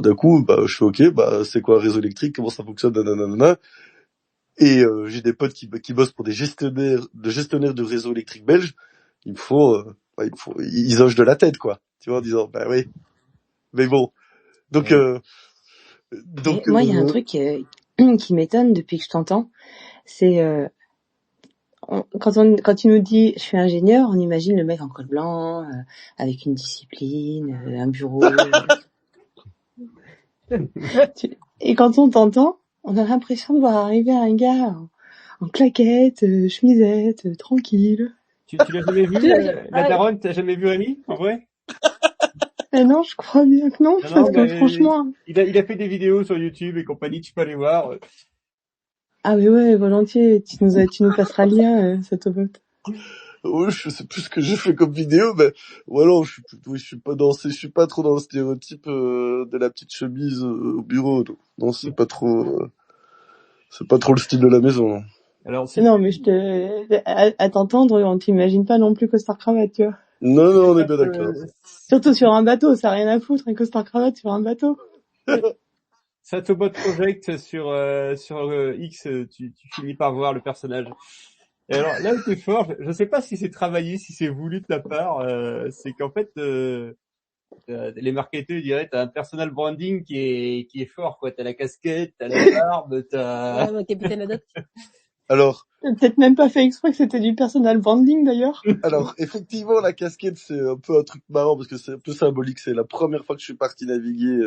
d'un coup, je fais ok, c'est quoi un réseau électrique, comment ça fonctionne, nanana. Et j'ai des potes qui bossent pour des gestionnaires de réseaux électriques belges. Ils hochent de la tête, quoi. Tu vois, en disant, oui, mais bon. Donc, Mais moi, il y a un truc qui m'étonne depuis que je t'entends, c'est quand tu nous dis je suis ingénieur, on imagine le mec en col blanc, avec une discipline, un bureau. Et quand on t'entend, on a l'impression de voir arriver un gars en claquette, chemisette, tranquille. Tu l'as jamais vu, la daronne, t'as jamais vu Rémi, en vrai? Non, je crois bien que non, parce que franchement... Il a fait des vidéos sur YouTube et compagnie, tu peux aller voir. Ah oui, ouais, volontiers, tu nous passeras le lien, cette vote. Oui, je sais plus ce que j'ai fait comme vidéo, mais voilà, je suis pas trop dans le stéréotype de la petite chemise au bureau. Non, c'est pas trop le style de la maison. Alors, non, mais à t'entendre, on t'imagine pas non plus costard cravate, tu vois. Non, on est bien d'accord. Surtout sur un bateau, ça a rien à foutre, un costard cravate sur un bateau. Satobot Project sur X, tu finis par voir le personnage. Et alors là où t'es fort, je sais pas si c'est travaillé, si c'est voulu de ta part, c'est qu'en fait les marketeurs diraient t'as un personal branding qui est fort, quoi. T'as la casquette, t'as la barbe, t'as Ouais, Capitaine Haddock. Alors, t'as peut-être même pas fait exprès que c'était du personal branding d'ailleurs. Alors effectivement, la casquette c'est un peu un truc marrant parce que c'est un peu symbolique. C'est la première fois que je suis parti naviguer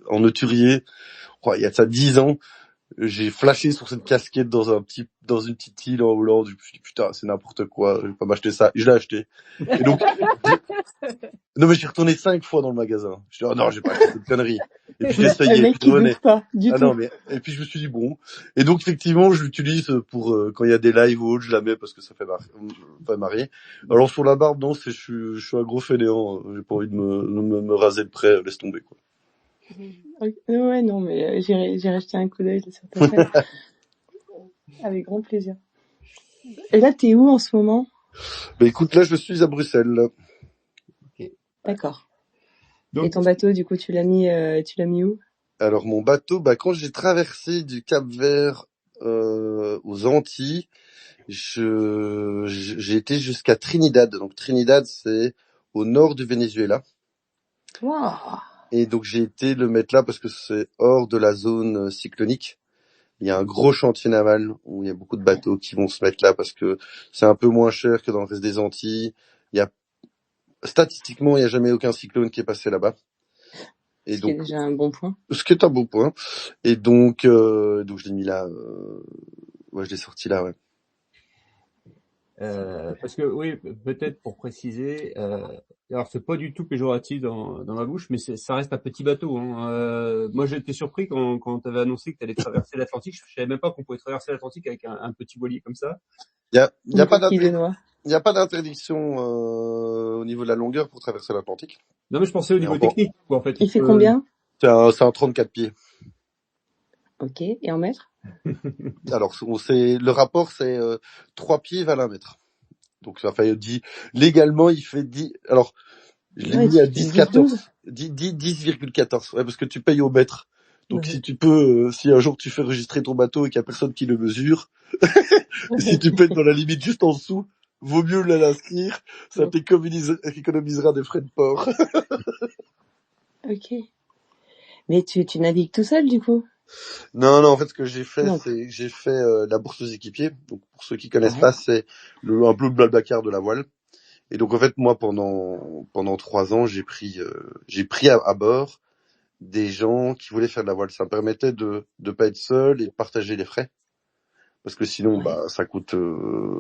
en Euturier. Il y a de ça 10 ans. J'ai flashé sur cette casquette dans une petite île en Hollande. Je me suis dit, putain, c'est n'importe quoi, je vais pas m'acheter ça. Je l'ai acheté. Et donc, non, mais j'ai retourné 5 fois dans le magasin. Je dis, oh non, j'ai pas acheté cette connerie. Et puis, j'ai essayé. Le mec qui doute pas, du tout. Non, mais, et puis, je me suis dit, bon. Et donc, effectivement, je l'utilise pour, quand il y a des lives ou autre, je la mets parce que ça fait marrer. Alors, sur la barbe, non, je suis un gros fainéant. J'ai pas envie de me raser de près, laisse tomber, quoi. Ouais, non, mais j'irai jeter un coup d'œil sur ta chaîne. Avec grand plaisir. Et là, t'es où en ce moment? Écoute, là, je suis à Bruxelles. Okay. D'accord. Donc, et ton bateau, du coup, tu l'as mis où? Alors, mon bateau, quand j'ai traversé du Cap-Vert aux Antilles, j'ai été jusqu'à Trinidad. Donc, Trinidad, c'est au nord du Venezuela. Wow. Et donc, j'ai été le mettre là parce que c'est hors de la zone cyclonique. Il y a un gros chantier naval où il y a beaucoup de bateaux qui vont se mettre là parce que c'est un peu moins cher que dans le reste des Antilles. Statistiquement, il n'y a jamais aucun cyclone qui est passé là-bas. Et ce qui est déjà un bon point. Ce qui est un bon point. Et donc je l'ai mis là. Je l'ai sorti là, ouais. Parce que oui, peut-être pour préciser, alors c'est pas du tout péjoratif dans ma bouche, mais ça reste un petit bateau. Hein. Moi, j'ai été surpris quand t'avais annoncé que t'allais traverser l'Atlantique. Je savais même pas qu'on pouvait traverser l'Atlantique avec un petit voilier comme ça. Il y a pas d'interdiction au niveau de la longueur pour traverser l'Atlantique. Non, mais je pensais au niveau technique, quoi, en fait. Il fait combien? C'est un 34 pieds. Ok, et en mètres? Alors, le rapport, c'est 3 pieds valent 1 mètre. Donc, ça fait 10. Légalement, il fait 10. Alors, je l'ai mis à 10,14. 10,14. Ouais, parce que tu payes au mètre. Donc, si tu peux, si un jour tu fais enregistrer ton bateau et qu'il y a personne qui le mesure, si tu payes dans la limite juste en dessous, vaut mieux l'inscrire. Ça t'économisera des frais de port. Ok. Mais tu navigues tout seul, du coup? Non, en fait, ce que j'ai fait, c'est j'ai fait la bourse aux équipiers. Donc, pour ceux qui connaissent pas, c'est un peu le Blablacar de la voile. Et donc, en fait, moi, pendant 3 ans, j'ai pris à bord des gens qui voulaient faire de la voile. Ça me permettait de pas être seul et de partager les frais. Parce que sinon, ça coûte,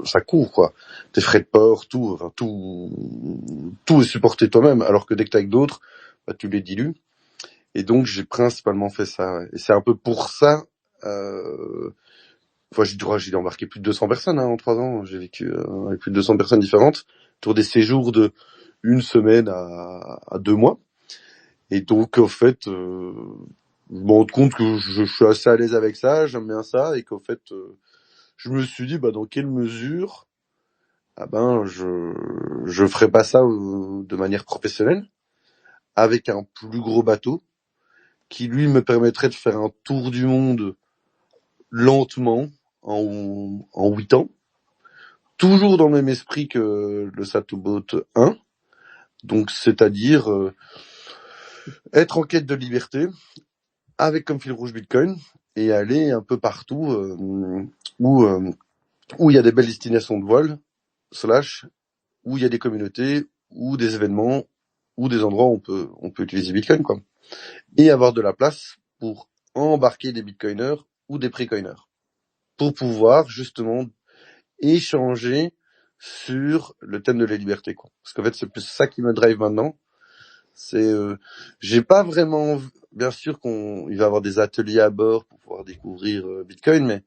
ça court, quoi. Tes frais de port, tout est supporté toi-même. Alors que dès que t'es avec d'autres, tu les dilues. Et donc j'ai principalement fait ça. Ouais. Et c'est un peu pour ça. J'ai dû embarquer plus de 200 personnes en 3 ans. J'ai vécu avec plus de 200 personnes différentes, autour des séjours de 1 semaine à 2 mois. Et donc en fait, je me rends compte que je suis assez à l'aise avec ça, j'aime bien ça, et qu'en fait, je me suis dit, dans quelle mesure, je ferais pas ça de manière professionnelle, avec un plus gros bateau, qui lui me permettrait de faire un tour du monde lentement, en 8 ans, toujours dans le même esprit que le Satoboat 1, donc c'est-à-dire être en quête de liberté, avec comme fil rouge Bitcoin, et aller un peu partout où il y a des belles destinations de voile, / où il y a des communautés, ou des événements, ou des endroits où on peut utiliser Bitcoin, quoi. Et avoir de la place pour embarquer des Bitcoiners ou des Precoiners, pour pouvoir justement échanger sur le thème de la liberté, quoi. Parce qu'en fait, c'est plus ça qui me drive maintenant. C'est, j'ai pas vraiment, bien sûr il va y avoir des ateliers à bord pour pouvoir découvrir Bitcoin, mais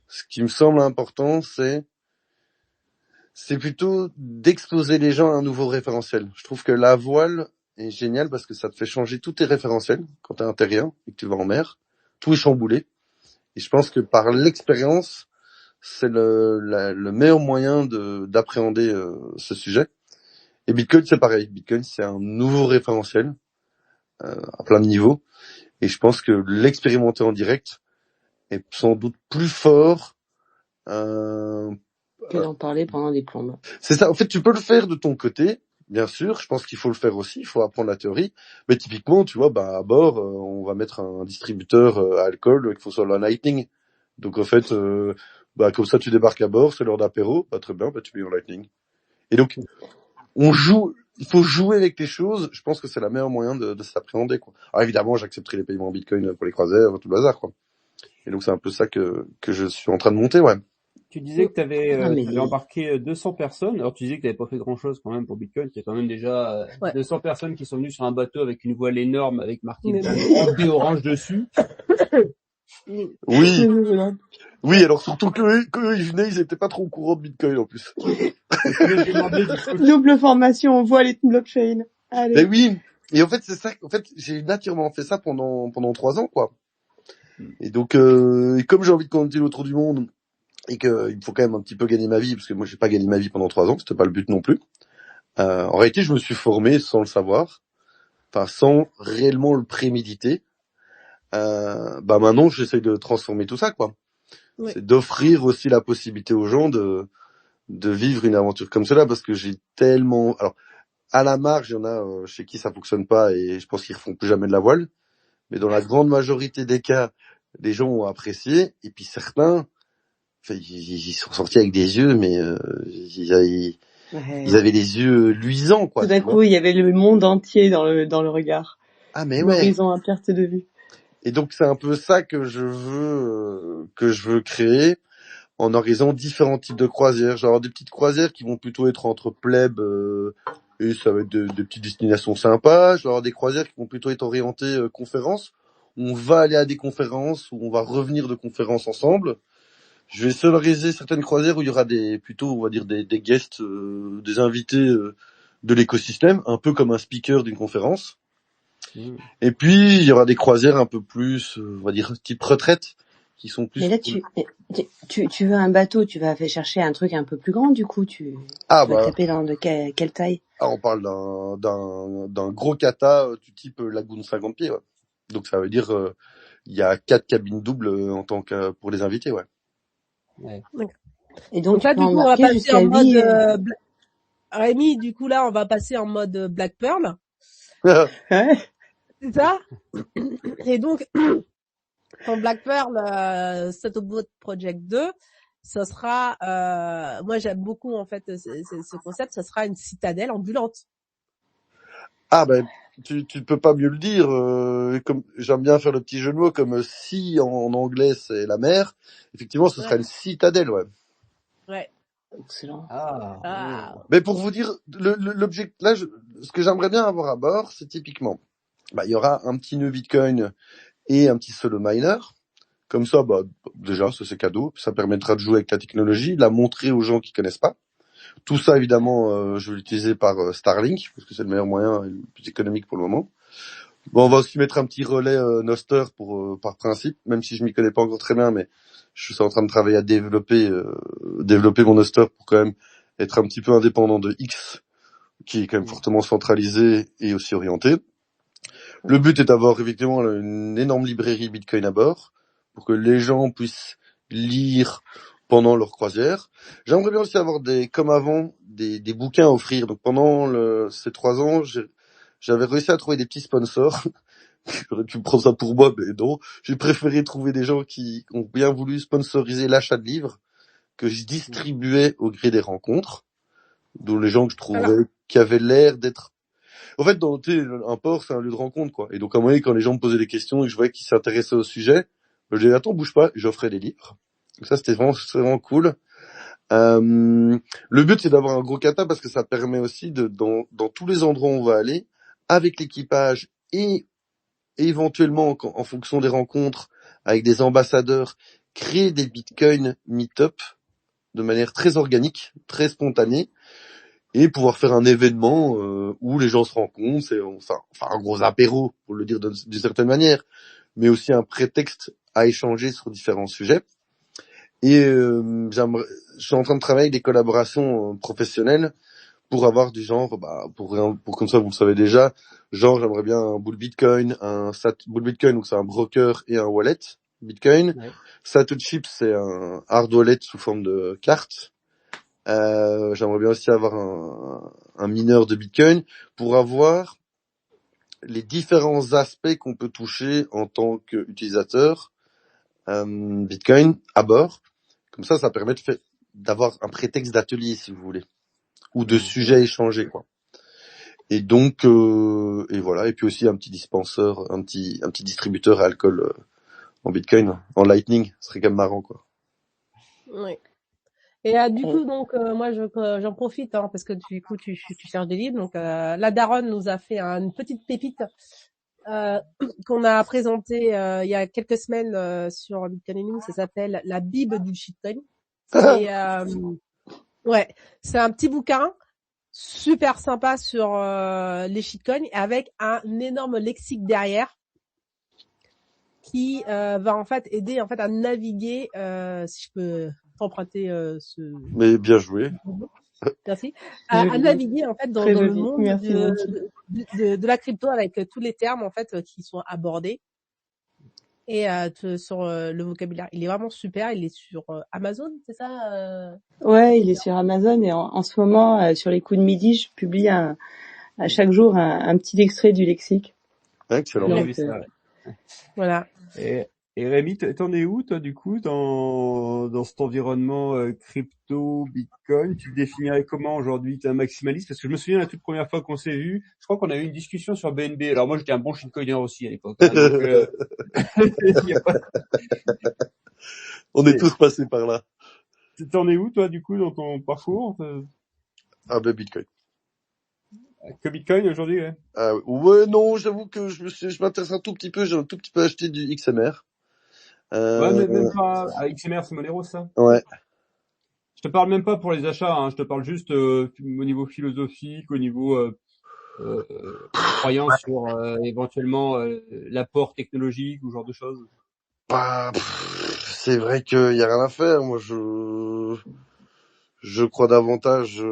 ce qui me semble important, c'est plutôt d'exposer les gens à un nouveau référentiel. Je trouve que la voile est géniale parce que ça te fait changer tous tes référentiels quand t'es un terrien et que tu vas en mer. Tout est chamboulé. Et je pense que par l'expérience, c'est le meilleur moyen d'appréhender ce sujet. Et Bitcoin, c'est pareil. Bitcoin, c'est un nouveau référentiel à plein de niveaux. Et je pense que l'expérimenter en direct est sans doute plus fort que d'en parler pendant des plombes. C'est ça. En fait, tu peux le faire de ton côté, bien sûr. Je pense qu'il faut le faire aussi. Il faut apprendre la théorie. Mais typiquement, tu vois, à bord, on va mettre un distributeur à alcool qu'il faut sur la Lightning. Donc en fait, comme ça, tu débarques à bord, c'est l'heure d'apéro. Très bien, tu mets en Lightning. Et donc, on joue. Il faut jouer avec les choses. Je pense que c'est le meilleur moyen de s'appréhender, quoi. Alors évidemment, j'accepterai les paiements en Bitcoin pour les croisières, tout le bazar, quoi. Et donc c'est un peu ça que je suis en train de monter, ouais. Tu disais que tu avais mais- embarqué 200 personnes. Alors tu disais que tu n'avais pas fait grand-chose quand même pour Bitcoin. Il y a quand même déjà Ouais. 200 personnes qui sont venues sur un bateau avec une voile énorme avec marqué Mais- B orange dessus. Oui. Oui, alors surtout qu'eux, ils venaient, ils étaient pas trop au courant de Bitcoin en plus. Double formation, voile et blockchain. Allez. Mais oui. Et en fait, c'est ça. En fait, j'ai naturellement fait ça pendant 3 ans, quoi. Et donc, et comme j'ai envie de commenter autour du monde, et que il faut quand même un petit peu gagner ma vie, parce que moi, j'ai pas gagné ma vie pendant 3 ans, c'était pas le but non plus. En réalité, je me suis formé sans le savoir, enfin, sans réellement le préméditer. Maintenant, j'essaye de transformer tout ça, quoi. Ouais. C'est d'offrir aussi la possibilité aux gens de vivre une aventure comme cela, parce que j'ai tellement, alors, à la marge, il y en a chez qui ça fonctionne pas, et je pense qu'ils refont plus jamais de la voile. Mais dans la grande majorité des cas, les gens ont apprécié, et puis certains, ils sont sortis avec des yeux, mais ils avaient les yeux luisants, quoi. Tout d'un coup, il y avait le monde entier dans le regard. Ah mais ouais. L'horizon à perte de vue. Et donc c'est un peu ça que je veux créer, en organisant différents types de croisières. Genre des petites croisières qui vont plutôt être entre plebs, et ça va être de petites destinations sympas. Je vais avoir des croisières qui vont plutôt être orientées conférences. On va aller à des conférences, où on va revenir de conférences ensemble. Je vais solariser certaines croisières où il y aura plutôt, on va dire, des guests, des invités de l'écosystème, un peu comme un speaker d'une conférence. Et puis, il y aura des croisières un peu plus, on va dire, type retraite, qui sont plus... Mais là, tu veux un bateau, tu vas chercher un truc un peu plus grand, du coup, tu vas taper dans quelle taille? On parle d'un gros kata du type Lagoon 50 pieds, ouais. Donc ça veut dire, il y a 4 cabines doubles en tant que pour les invités, ouais. Ouais. Et donc là, du coup, on va passer en mode Rémi, du coup, là, on va passer en mode Black Pearl. C'est ça? Et donc, en Black Pearl, Satoboat Project 2, ça sera, moi j'aime beaucoup en fait ce concept, ça sera une citadelle ambulante. Tu peux pas mieux le dire. Comme j'aime bien faire le petit jeu de mots, comme si en anglais c'est la mer, effectivement ce sera une citadelle, ouais. Ouais. Excellent. Mais pour vous dire, l'objectif, là, ce que j'aimerais bien avoir à bord, c'est typiquement il y aura un petit nœud Bitcoin et un petit solo miner. Comme ça, déjà, ça c'est cadeau. Ça permettra de jouer avec la technologie, de la montrer aux gens qui connaissent pas. Tout ça, évidemment, je vais l'utiliser par Starlink, parce que c'est le meilleur moyen et le plus économique pour le moment. Bon, on va aussi mettre un petit relais Noster par principe, même si je m'y connais pas encore très bien, mais je suis en train de travailler à développer mon Noster pour quand même être un petit peu indépendant de X, qui est quand même fortement centralisé et aussi orienté. Le but est d'avoir effectivement une énorme librairie Bitcoin à bord, pour que les gens puissent lire pendant leur croisière. J'aimerais bien aussi avoir comme avant, des bouquins à offrir. Donc pendant ces 3 ans, j'avais réussi à trouver des petits sponsors. J'aurais pu me prendre ça pour moi, mais non. J'ai préféré trouver des gens qui ont bien voulu sponsoriser l'achat de livres que je distribuais au gré des rencontres. Dont les gens que je trouvais qui avaient l'air d'être... En fait, un port, c'est un lieu de rencontre, quoi. Et donc, à un moment donné, quand les gens me posaient des questions et que je voyais qu'ils s'intéressaient au sujet, je disais, attends, bouge pas, et j'offrais des livres. Donc ça, c'était vraiment cool. Le but, c'est d'avoir un gros kata parce que ça permet aussi dans tous les endroits où on va aller, avec l'équipage et éventuellement, en fonction des rencontres, avec des ambassadeurs, créer des Bitcoin meet-up de manière très organique, très spontanée, et pouvoir faire un événement où les gens se rencontrent, c'est enfin un gros apéro, pour le dire d'une certaine manière, mais aussi un prétexte à échanger sur différents sujets. Et je suis en train de travailler avec des collaborations professionnelles pour avoir du genre, pour comme ça vous le savez déjà, genre j'aimerais bien un Bull Bitcoin, Bull Bitcoin, donc c'est un broker et un wallet Bitcoin. Ouais. Satoshi, c'est un hard wallet sous forme de carte. J'aimerais bien aussi avoir un mineur de Bitcoin pour avoir les différents aspects qu'on peut toucher en tant qu'utilisateur Bitcoin à bord. Comme ça permet d'avoir un prétexte d'atelier, si vous voulez, ou de sujets échangés, quoi. Et donc, et voilà. Et puis aussi un petit dispenseur, un petit distributeur à alcool en Bitcoin, en Lightning, ce serait quand même marrant, quoi. Oui. Et du coup, donc, moi, j'en profite, hein, parce que du coup, tu cherches des livres. Donc, la daronne nous a fait une petite pépite qu'on a présentée il y a quelques semaines sur Bitcoin. Ça s'appelle La Bible du shitcoin. Et ouais, c'est un petit bouquin super sympa sur les shitcoins avec un énorme lexique derrière qui va en fait aider en fait à naviguer, si je peux emprunter ce... Mais bien joué. Merci. À naviguer en fait dans le monde de la crypto avec tous les termes en fait qui sont abordés et sur le vocabulaire. Il est vraiment super. Il est sur Amazon, c'est ça Ouais, il est sur Amazon et en ce moment sur les coups de midi, je publie à chaque jour un petit extrait du lexique. Excellent. Donc, voilà. Et Rémi, t'en es où, toi, du coup, dans cet environnement crypto, Bitcoin? Tu te définirais comment aujourd'hui? T'es un maximaliste? Parce que je me souviens la toute première fois qu'on s'est vu, je crois qu'on a eu une discussion sur BNB. Alors moi, j'étais un bon shitcoiner aussi à l'époque. Hein, donc, on est tous passés par là. T'en es où, toi, du coup, dans ton parcours? Bitcoin. Que Bitcoin aujourd'hui, ouais. Ouais, non, j'avoue que je m'intéresse un tout petit peu, j'ai un tout petit peu acheté du XMR. Ouais, mais même pas, XMR, c'est Monero, ça? Ouais. Je te parle même pas pour les achats, hein, je te parle juste au niveau philosophique, au niveau croyance sur éventuellement l'apport technologique ou ce genre de choses. C'est vrai qu'il y a rien à faire. Moi, je crois davantage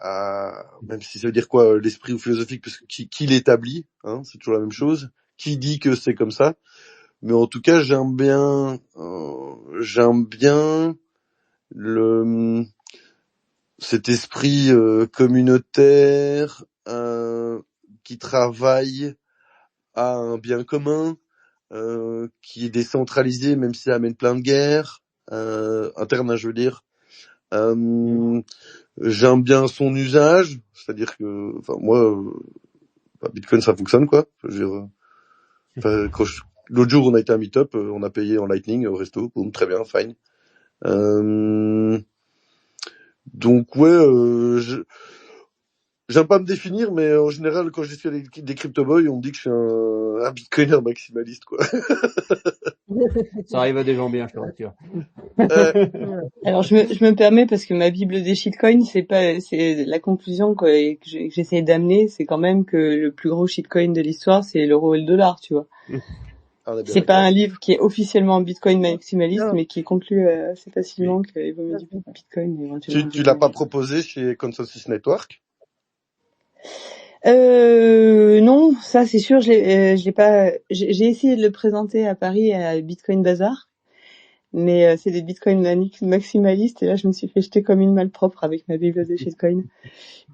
à, même si ça veut dire quoi, l'esprit ou philosophique, parce que qui l'établit, hein, c'est toujours la même chose. Qui dit que c'est comme ça? Mais en tout cas, j'aime bien cet esprit communautaire qui travaille à un bien commun, qui est décentralisé, même si ça amène plein de guerres internes, je veux dire. J'aime bien son usage, c'est-à-dire que, enfin moi, Bitcoin ça fonctionne quoi. Je veux dire, l'autre jour on a été à un meet-up, on a payé en Lightning au resto, boum, très bien, fine. Donc ouais, J'aime pas me définir, mais en général, quand je suis avec des crypto boys, on me dit que je suis un bitcoiner maximaliste, quoi. Ça arrive à des gens bien, je te rassure. Alors je me permets parce que ma bible des shitcoins, c'est la conclusion que j'essaie d'amener, c'est quand même que le plus gros shitcoin de l'histoire, c'est l'euro et le dollar, tu vois. On est bien C'est pas d'accord. un livre qui est officiellement Bitcoin maximaliste, Non. mais qui conclut assez facilement qu'il vaut mieux du Bitcoin éventuellement. Tu l'as pas proposé chez Consensus Network? Non, ça c'est sûr, je l'ai pas. J'ai essayé de le présenter à Paris à Bitcoin Bazar, mais c'est des Bitcoin maximalistes et là je me suis fait jeter comme une malpropre avec ma bible de shitcoin.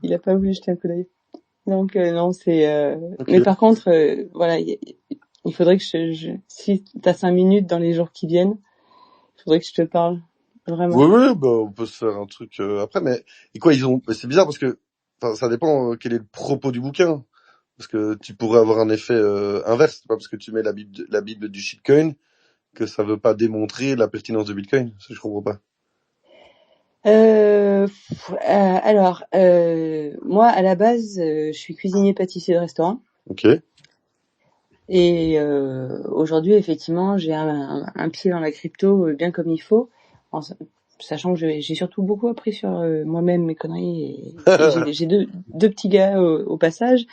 Il a pas voulu jeter un coup d'œil. Donc non, c'est. Ok. Mais par contre, voilà, il faudrait que si t'as 5 minutes dans les jours qui viennent, il faudrait que je te parle vraiment. Oui, bah, on peut se faire un truc après, mais et quoi, mais c'est bizarre parce que, enfin, ça dépend quel est le propos du bouquin, parce que tu pourrais avoir un effet inverse, c'est pas parce que tu mets la Bible du shitcoin que ça veut pas démontrer la pertinence de Bitcoin. Ça, je comprends pas. Alors, moi à la base, je suis cuisinier pâtissier de restaurant. Ok. Et aujourd'hui, effectivement, j'ai un pied dans la crypto bien comme il faut, en sachant que j'ai surtout beaucoup appris sur moi-même mes conneries. Et j'ai deux petits gars au passage.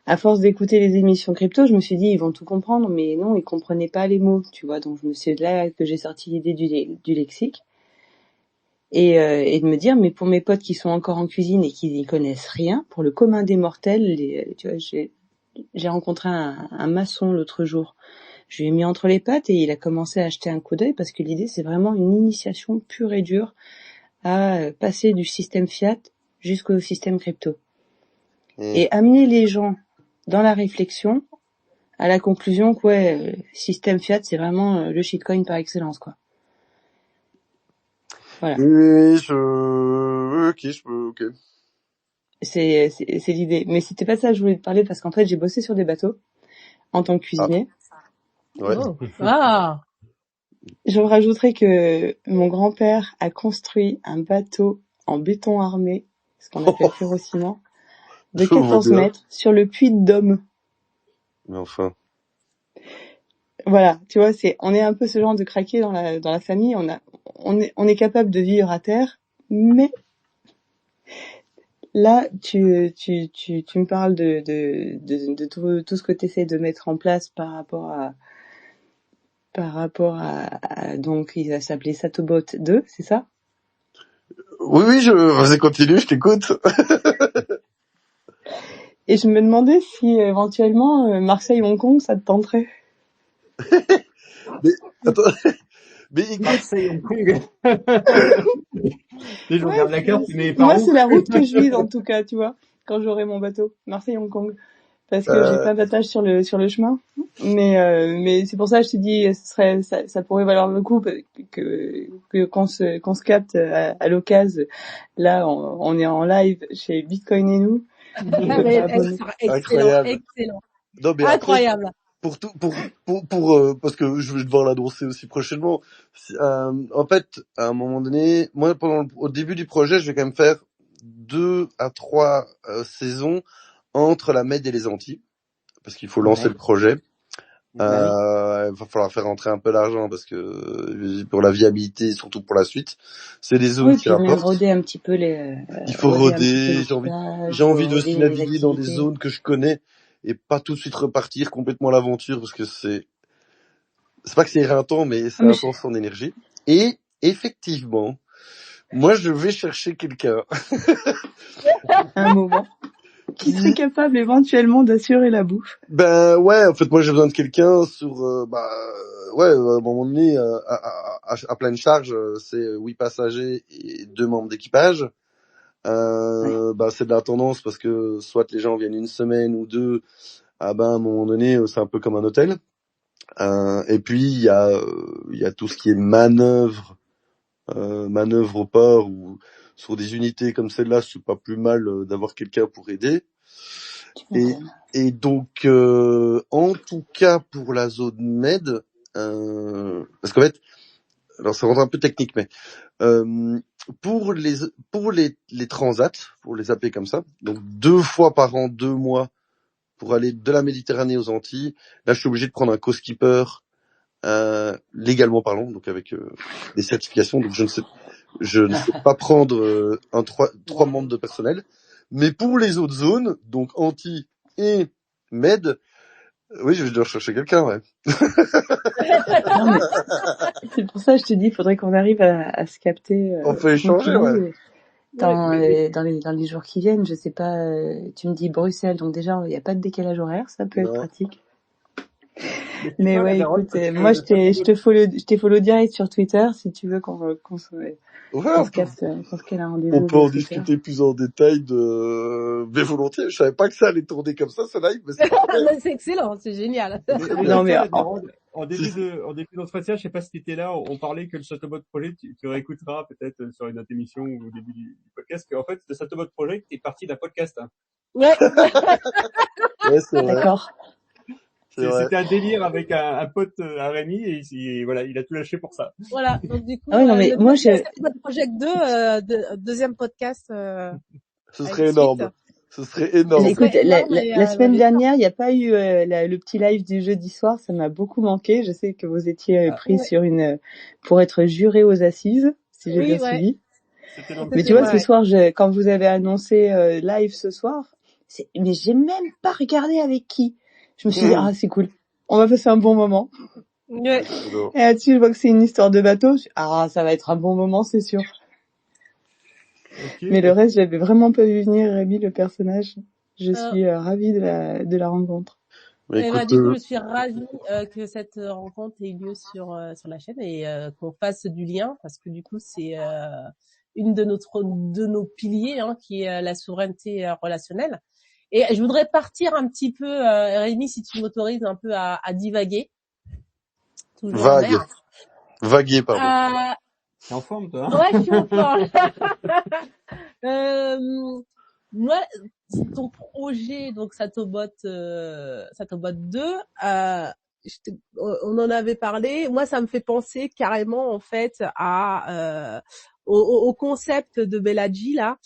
À force d'écouter les émissions crypto, je me suis dit ils vont tout comprendre, mais non, ils comprenaient pas les mots, tu vois. Donc c'est là que j'ai sorti l'idée du lexique et de me dire mais pour mes potes qui sont encore en cuisine et qui n'y connaissent rien, pour le commun des mortels, tu vois, j'ai rencontré un maçon l'autre jour. Je lui ai mis entre les pattes et il a commencé à acheter un coup d'œil parce que l'idée, c'est vraiment une initiation pure et dure à passer du système fiat jusqu'au système crypto. Et amener les gens dans la réflexion à la conclusion que système fiat, c'est vraiment le shitcoin par excellence, quoi. Voilà. Oui, ok. C'est l'idée. Mais c'était pas ça que je voulais te parler parce qu'en fait, j'ai bossé sur des bateaux en tant que cuisinier. Ouais. Oh. Ah. Je rajouterais que mon grand-père a construit un bateau en béton armé, ce qu'on appelle ferrociment, de Je vois 14 bien. mètres sur le puits de Dôme. Mais enfin. Voilà, tu vois, on est un peu ce genre de craqué dans la famille. On est capable de vivre à terre, mais là, tu me parles de tout ce que tu essaies de mettre en place par rapport à donc il va s'appeler Satobot 2, c'est ça? Oui, vas-y, continue, je t'écoute. Et je me demandais si éventuellement Marseille-Hong Kong, ça te tenterait. Mais attends, mais écoute, Marseille, Hong Kong. Je regarde la carte, mais par moi, où? c'est la route que je vise en tout cas, tu vois, quand j'aurai mon bateau, Marseille-Hong Kong, parce que j'ai pas d'attache sur le chemin. Mais c'est pour ça que je te dis, ça pourrait valoir le coup qu'on se capte à l'occasion. Là, on est en live chez Bitcoin et nous. Incroyable. Excellent. Non, mais Incroyable. après, parce que je vais devoir l'annoncer aussi prochainement. En fait, à un moment donné, moi, au début du projet, je vais quand même faire 2 à 3 saisons entre la Med et les Antilles, parce qu'il faut lancer le projet. Il va falloir faire rentrer un peu d'argent parce que pour la viabilité, surtout pour la suite, c'est des zones qui rapportent. Roder un petit peu Il faut roder. J'ai envie de aussi naviguer dans des zones que je connais et pas tout de suite repartir complètement à l'aventure parce que c'est pas que c'est éreintant, mais c'est intense en énergie. Et effectivement, moi je vais chercher quelqu'un. Un moment. Qui serait capable éventuellement d'assurer la bouffe. Ben ouais, en fait moi j'ai besoin de quelqu'un sur à un moment donné à pleine charge, c'est 8 passagers et 2 membres d'équipage. C'est de la tendance parce que soit les gens viennent une semaine ou 2, à un moment donné c'est un peu comme un hôtel. Et puis il y a tout ce qui est manœuvre au port ou sur des unités comme celle-là, c'est pas plus mal d'avoir quelqu'un pour aider. Et donc en tout cas pour la zone Med, parce qu'en fait alors ça rentre un peu technique, mais pour les transats, pour les appeler comme ça, donc 2 fois par an, 2 mois, pour aller de la Méditerranée aux Antilles, là je suis obligé de prendre un co-skipper, légalement parlant, donc avec des certifications, donc je ne sais pas prendre trois membres de personnel. Mais pour les autres zones, donc Antilles et Med, oui, je vais devoir chercher quelqu'un, ouais. Non, mais c'est pour ça que je te dis, il faudrait qu'on arrive à se capter. On peut échanger, ouais. Dans les jours qui viennent, je sais pas, tu me dis Bruxelles, donc déjà, il n'y a pas de décalage horaire, ça peut être pratique. Mais ouais, écoute, moi, je t'ai follow direct sur Twitter, si tu veux qu'on se cale un rendez-vous. On peut en discuter plus en détail mais volontiers. Je savais pas que ça allait tourner comme ça, ce live, mais c'est excellent, c'est génial. Non, mais en début d'entretien, je sais pas si tu étais là, on parlait que le Chatobot Project, tu réécouteras peut-être sur une autre émission ou au début du podcast, qu'en fait, le Chatobot Project est parti d'un podcast. Hein. Ouais. Ouais, c'est vrai. D'accord. C'était un délire avec un pote, un Rémi, et voilà, il a tout lâché pour ça. Voilà, donc du coup, oui, non, mais moi, Project 2, deuxième podcast. Ce serait énorme. Ce serait énorme. Écoute, la semaine dernière, il n'y a pas eu le petit live du jeudi soir, ça m'a beaucoup manqué. Je sais que vous étiez pris sur pour être juré aux assises, si j'ai bien suivi. Mais tu vois, ce soir, quand vous avez annoncé live ce soir, mais j'ai même pas regardé avec qui. Je me suis dit, c'est cool. On va passer un bon moment. Ouais. Et là-dessus, je vois que c'est une histoire de bateau. Ça va être un bon moment, c'est sûr. Okay. Mais le reste, j'avais vraiment pas vu venir Rémi, le personnage. Je suis ravie de la rencontre. Du coup, je suis ravie que cette rencontre ait lieu sur la chaîne et qu'on fasse du lien, parce que du coup, c'est une de nos piliers, qui est la souveraineté relationnelle. Et je voudrais partir un petit peu, Rémi, si tu m'autorises un peu à divaguer. Vaguer, pardon. T'es en forme, toi? Ouais, je suis en forme. Moi, ton projet, donc Satobot 2, on en avait parlé. Moi, ça me fait penser carrément, en fait, au concept de Bellagio, là.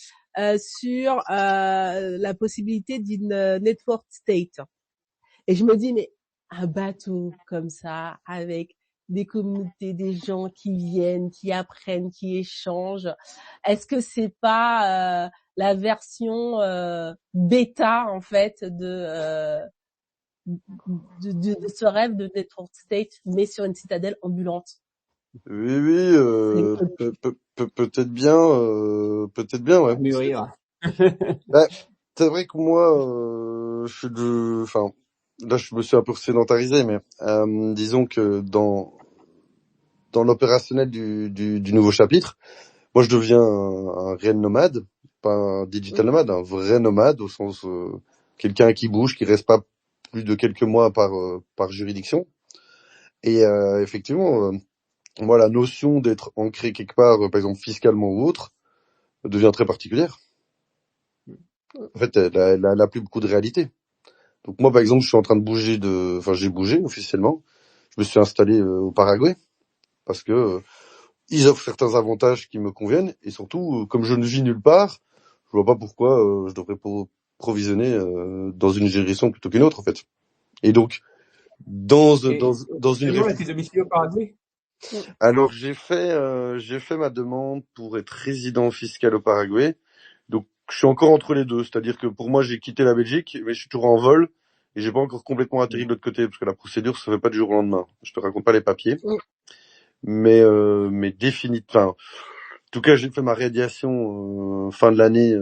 Sur la possibilité d'une network state. Et je me dis, mais un bateau comme ça, avec des communautés, des gens qui viennent, qui apprennent, qui échangent, est-ce que c'est pas la version bêta, en fait, de ce rêve de network state, mais sur une citadelle ambulante? Oui, peut-être bien, ouais. Mûrir. C'est vrai que moi, là, je me suis un peu sédentarisé, mais disons que dans l'opérationnel du nouveau chapitre, moi, je deviens un réel nomade, pas un digital nomade, un vrai nomade au sens quelqu'un qui bouge, qui reste pas plus de quelques mois par juridiction. Et effectivement. Moi, la notion d'être ancré quelque part, par exemple fiscalement ou autre, devient très particulière. En fait, elle n'a plus beaucoup de réalité. Donc moi, par exemple, je suis en train de bouger j'ai bougé officiellement. Je me suis installé au Paraguay parce que ils offrent certains avantages qui me conviennent et surtout, comme je ne vis nulle part, je vois pas pourquoi je devrais provisionner dans une juridiction plutôt qu'une autre, en fait. Et donc, dans une réflexion. Domicile au Paraguay. Alors j'ai fait ma demande pour être résident fiscal au Paraguay. Donc je suis encore entre les deux, c'est-à-dire que pour moi j'ai quitté la Belgique, mais je suis toujours en vol et j'ai pas encore complètement atterri de l'autre côté parce que la procédure se fait pas du jour au lendemain. Je te raconte pas les papiers, mais définitivement. En tout cas, j'ai fait ma radiation fin de l'année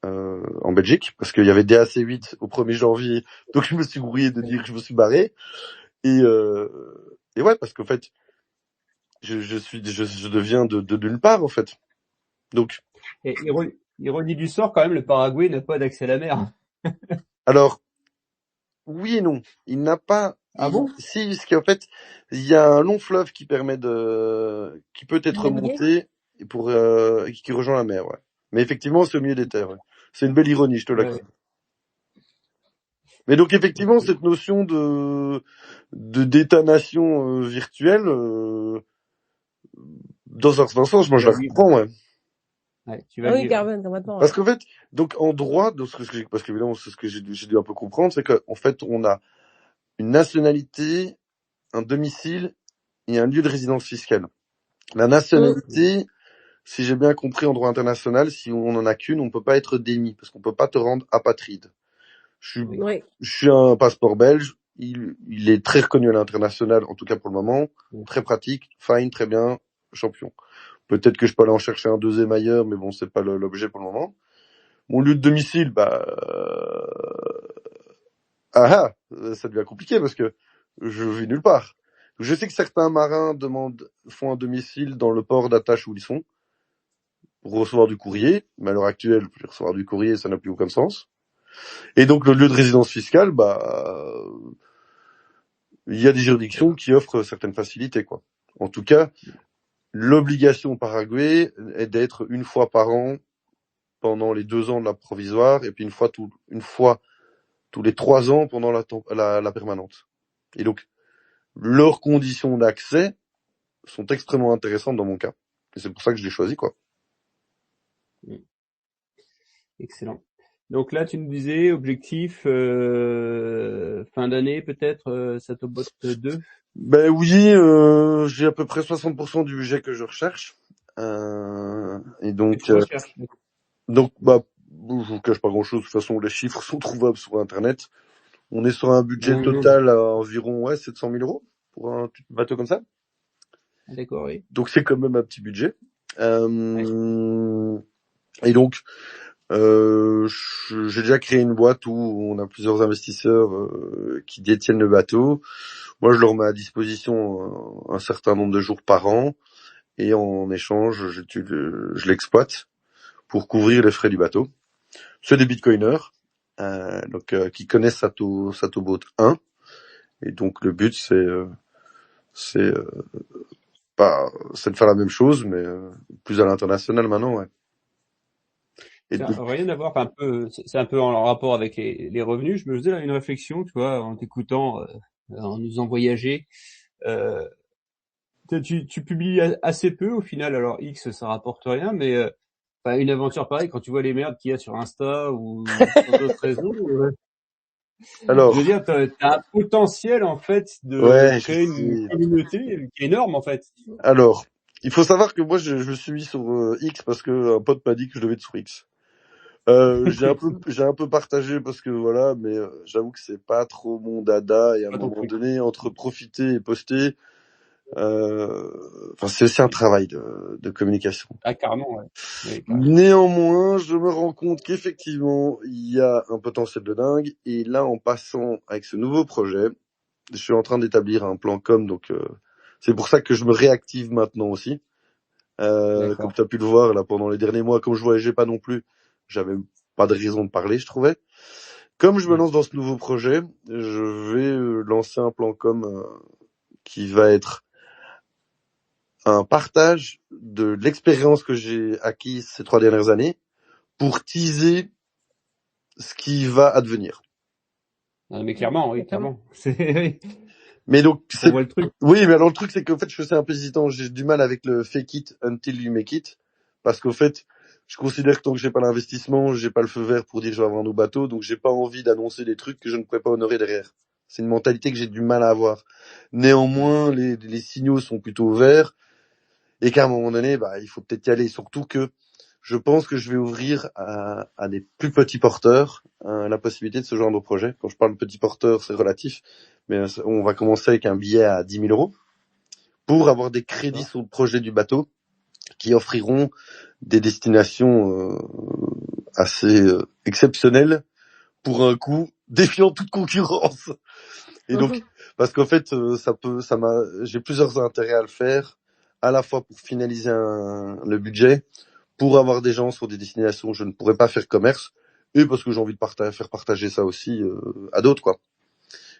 en Belgique parce qu'il y avait DAC8 au 1er janvier, donc je me suis grouillé de dire que je me suis barré et ouais, parce qu'en fait je deviens de nulle part, en fait. Donc. Et ironie du sort, quand même, le Paraguay n'a pas d'accès à la mer. Alors, oui et non. Il n'a pas. Ah bon? Si, parce qu'en fait, il y a un long fleuve qui peut être remonté et qui rejoint la mer, ouais. Mais effectivement, c'est au milieu des terres, ouais. C'est une belle ironie, je te l'accorde. Ouais. Mais donc, effectivement, cette notion d'État-nation virtuel, dans un certain sens, moi je la comprends, ouais. Ouais, tu vas Oui, lire. complètement. Parce qu'en fait, donc en droit, parce qu'évidemment c'est ce que j'ai dû un peu comprendre, c'est qu'en fait on a une nationalité, un domicile et un lieu de résidence fiscale. La nationalité, si j'ai bien compris en droit international, si on en a qu'une, on peut pas être démis parce qu'on peut pas te rendre apatride. Je suis un passeport belge, il est très reconnu à l'international, en tout cas pour le moment, très pratique, fine, très bien, champion. Peut-être que je peux aller en chercher un deuxième ailleurs, mais bon, c'est pas l'objet pour le moment. Mon lieu de domicile, ça devient compliqué parce que je vis nulle part. Je sais que certains marins font un domicile dans le port d'attache où ils sont pour recevoir du courrier, mais à l'heure actuelle, recevoir du courrier, ça n'a plus aucun sens. Et donc le lieu de résidence fiscale, il y a des juridictions qui offrent certaines facilités, quoi. En tout cas, l'obligation au Paraguay est d'être une fois par an pendant les 2 ans de la provisoire et puis une fois tous les 3 ans pendant la permanente. Et donc, leurs conditions d'accès sont extrêmement intéressantes dans mon cas. Et c'est pour ça que je l'ai choisi, quoi. Excellent. Donc là, tu nous disais, objectif, fin d'année peut-être, Satobot 2? Ben oui, j'ai à peu près 60% du budget que je recherche. Et donc, je vous cache pas grand-chose. De toute façon, les chiffres sont trouvables sur Internet. On est sur un budget total à environ 700 000 € pour un bateau comme ça. D'accord, oui. Donc c'est quand même un petit budget. Et donc, j'ai déjà créé une boîte où on a plusieurs investisseurs qui détiennent le bateau. Moi, je leur mets à disposition un certain nombre de jours par an et en échange, je l'exploite pour couvrir les frais du bateau. C'est des bitcoiners qui connaissent Satobot 1 et donc le but c'est de faire la même chose mais plus à l'international maintenant, ouais. Ça n'a rien à voir, un peu, c'est un peu en rapport avec les revenus. Je me faisais là une réflexion, tu vois, en t'écoutant, en nous faisant voyager. Tu publies assez peu au final. Alors X, ça rapporte rien, mais une aventure pareille, quand tu vois les merdes qu'il y a sur Insta ou sur d'autres réseaux, alors, je veux dire, t'as un potentiel en fait de créer une communauté qui est énorme en fait. Alors, il faut savoir que moi je suis mis sur X parce que un pote m'a dit que je devais être sur X. J'ai un peu partagé parce que voilà, mais j'avoue que c'est pas trop mon dada et à un moment donné, entre profiter et poster, c'est aussi un travail de communication. Ah, carrément, ouais. Oui, carrément. Néanmoins, je me rends compte qu'effectivement, il y a un potentiel de dingue. Et là, en passant avec ce nouveau projet, je suis en train d'établir un plan com, donc c'est pour ça que je me réactive maintenant aussi. Comme tu as pu le voir là pendant les derniers mois, comme je voyageais pas non plus, j'avais pas de raison de parler, je trouvais. Comme je me lance dans ce nouveau projet, je vais lancer un plan com qui va être un partage de l'expérience que j'ai acquise ces 3 dernières années pour teaser ce qui va advenir. Ah, mais clairement, oui, clairement. Mais donc, on voit le truc. Oui, mais alors le truc, c'est qu'en fait, je suis un peu hésitant. J'ai du mal avec le fake it until you make it. Parce qu'au fait, je considère que tant que j'ai pas l'investissement, j'ai pas le feu vert pour dire que je vais avoir un nouveau bateau. Donc, j'ai pas envie d'annoncer des trucs que je ne pourrais pas honorer derrière. C'est une mentalité que j'ai du mal à avoir. Néanmoins, les signaux sont plutôt verts. Et qu'à un moment donné, il faut peut-être y aller. Surtout que je pense que je vais ouvrir à des plus petits porteurs la possibilité de ce genre de projet. Quand je parle de petits porteurs, c'est relatif. Mais on va commencer avec un billet à 10 000 € pour avoir des crédits sur le projet du bateau qui offriront des destinations assez exceptionnelles pour un coût défiant toute concurrence. Et donc, parce qu'en fait, j'ai plusieurs intérêts à le faire, à la fois pour finaliser le budget, pour avoir des gens sur des destinations où je ne pourrais pas faire commerce, et parce que j'ai envie de faire partager ça aussi à d'autres, quoi.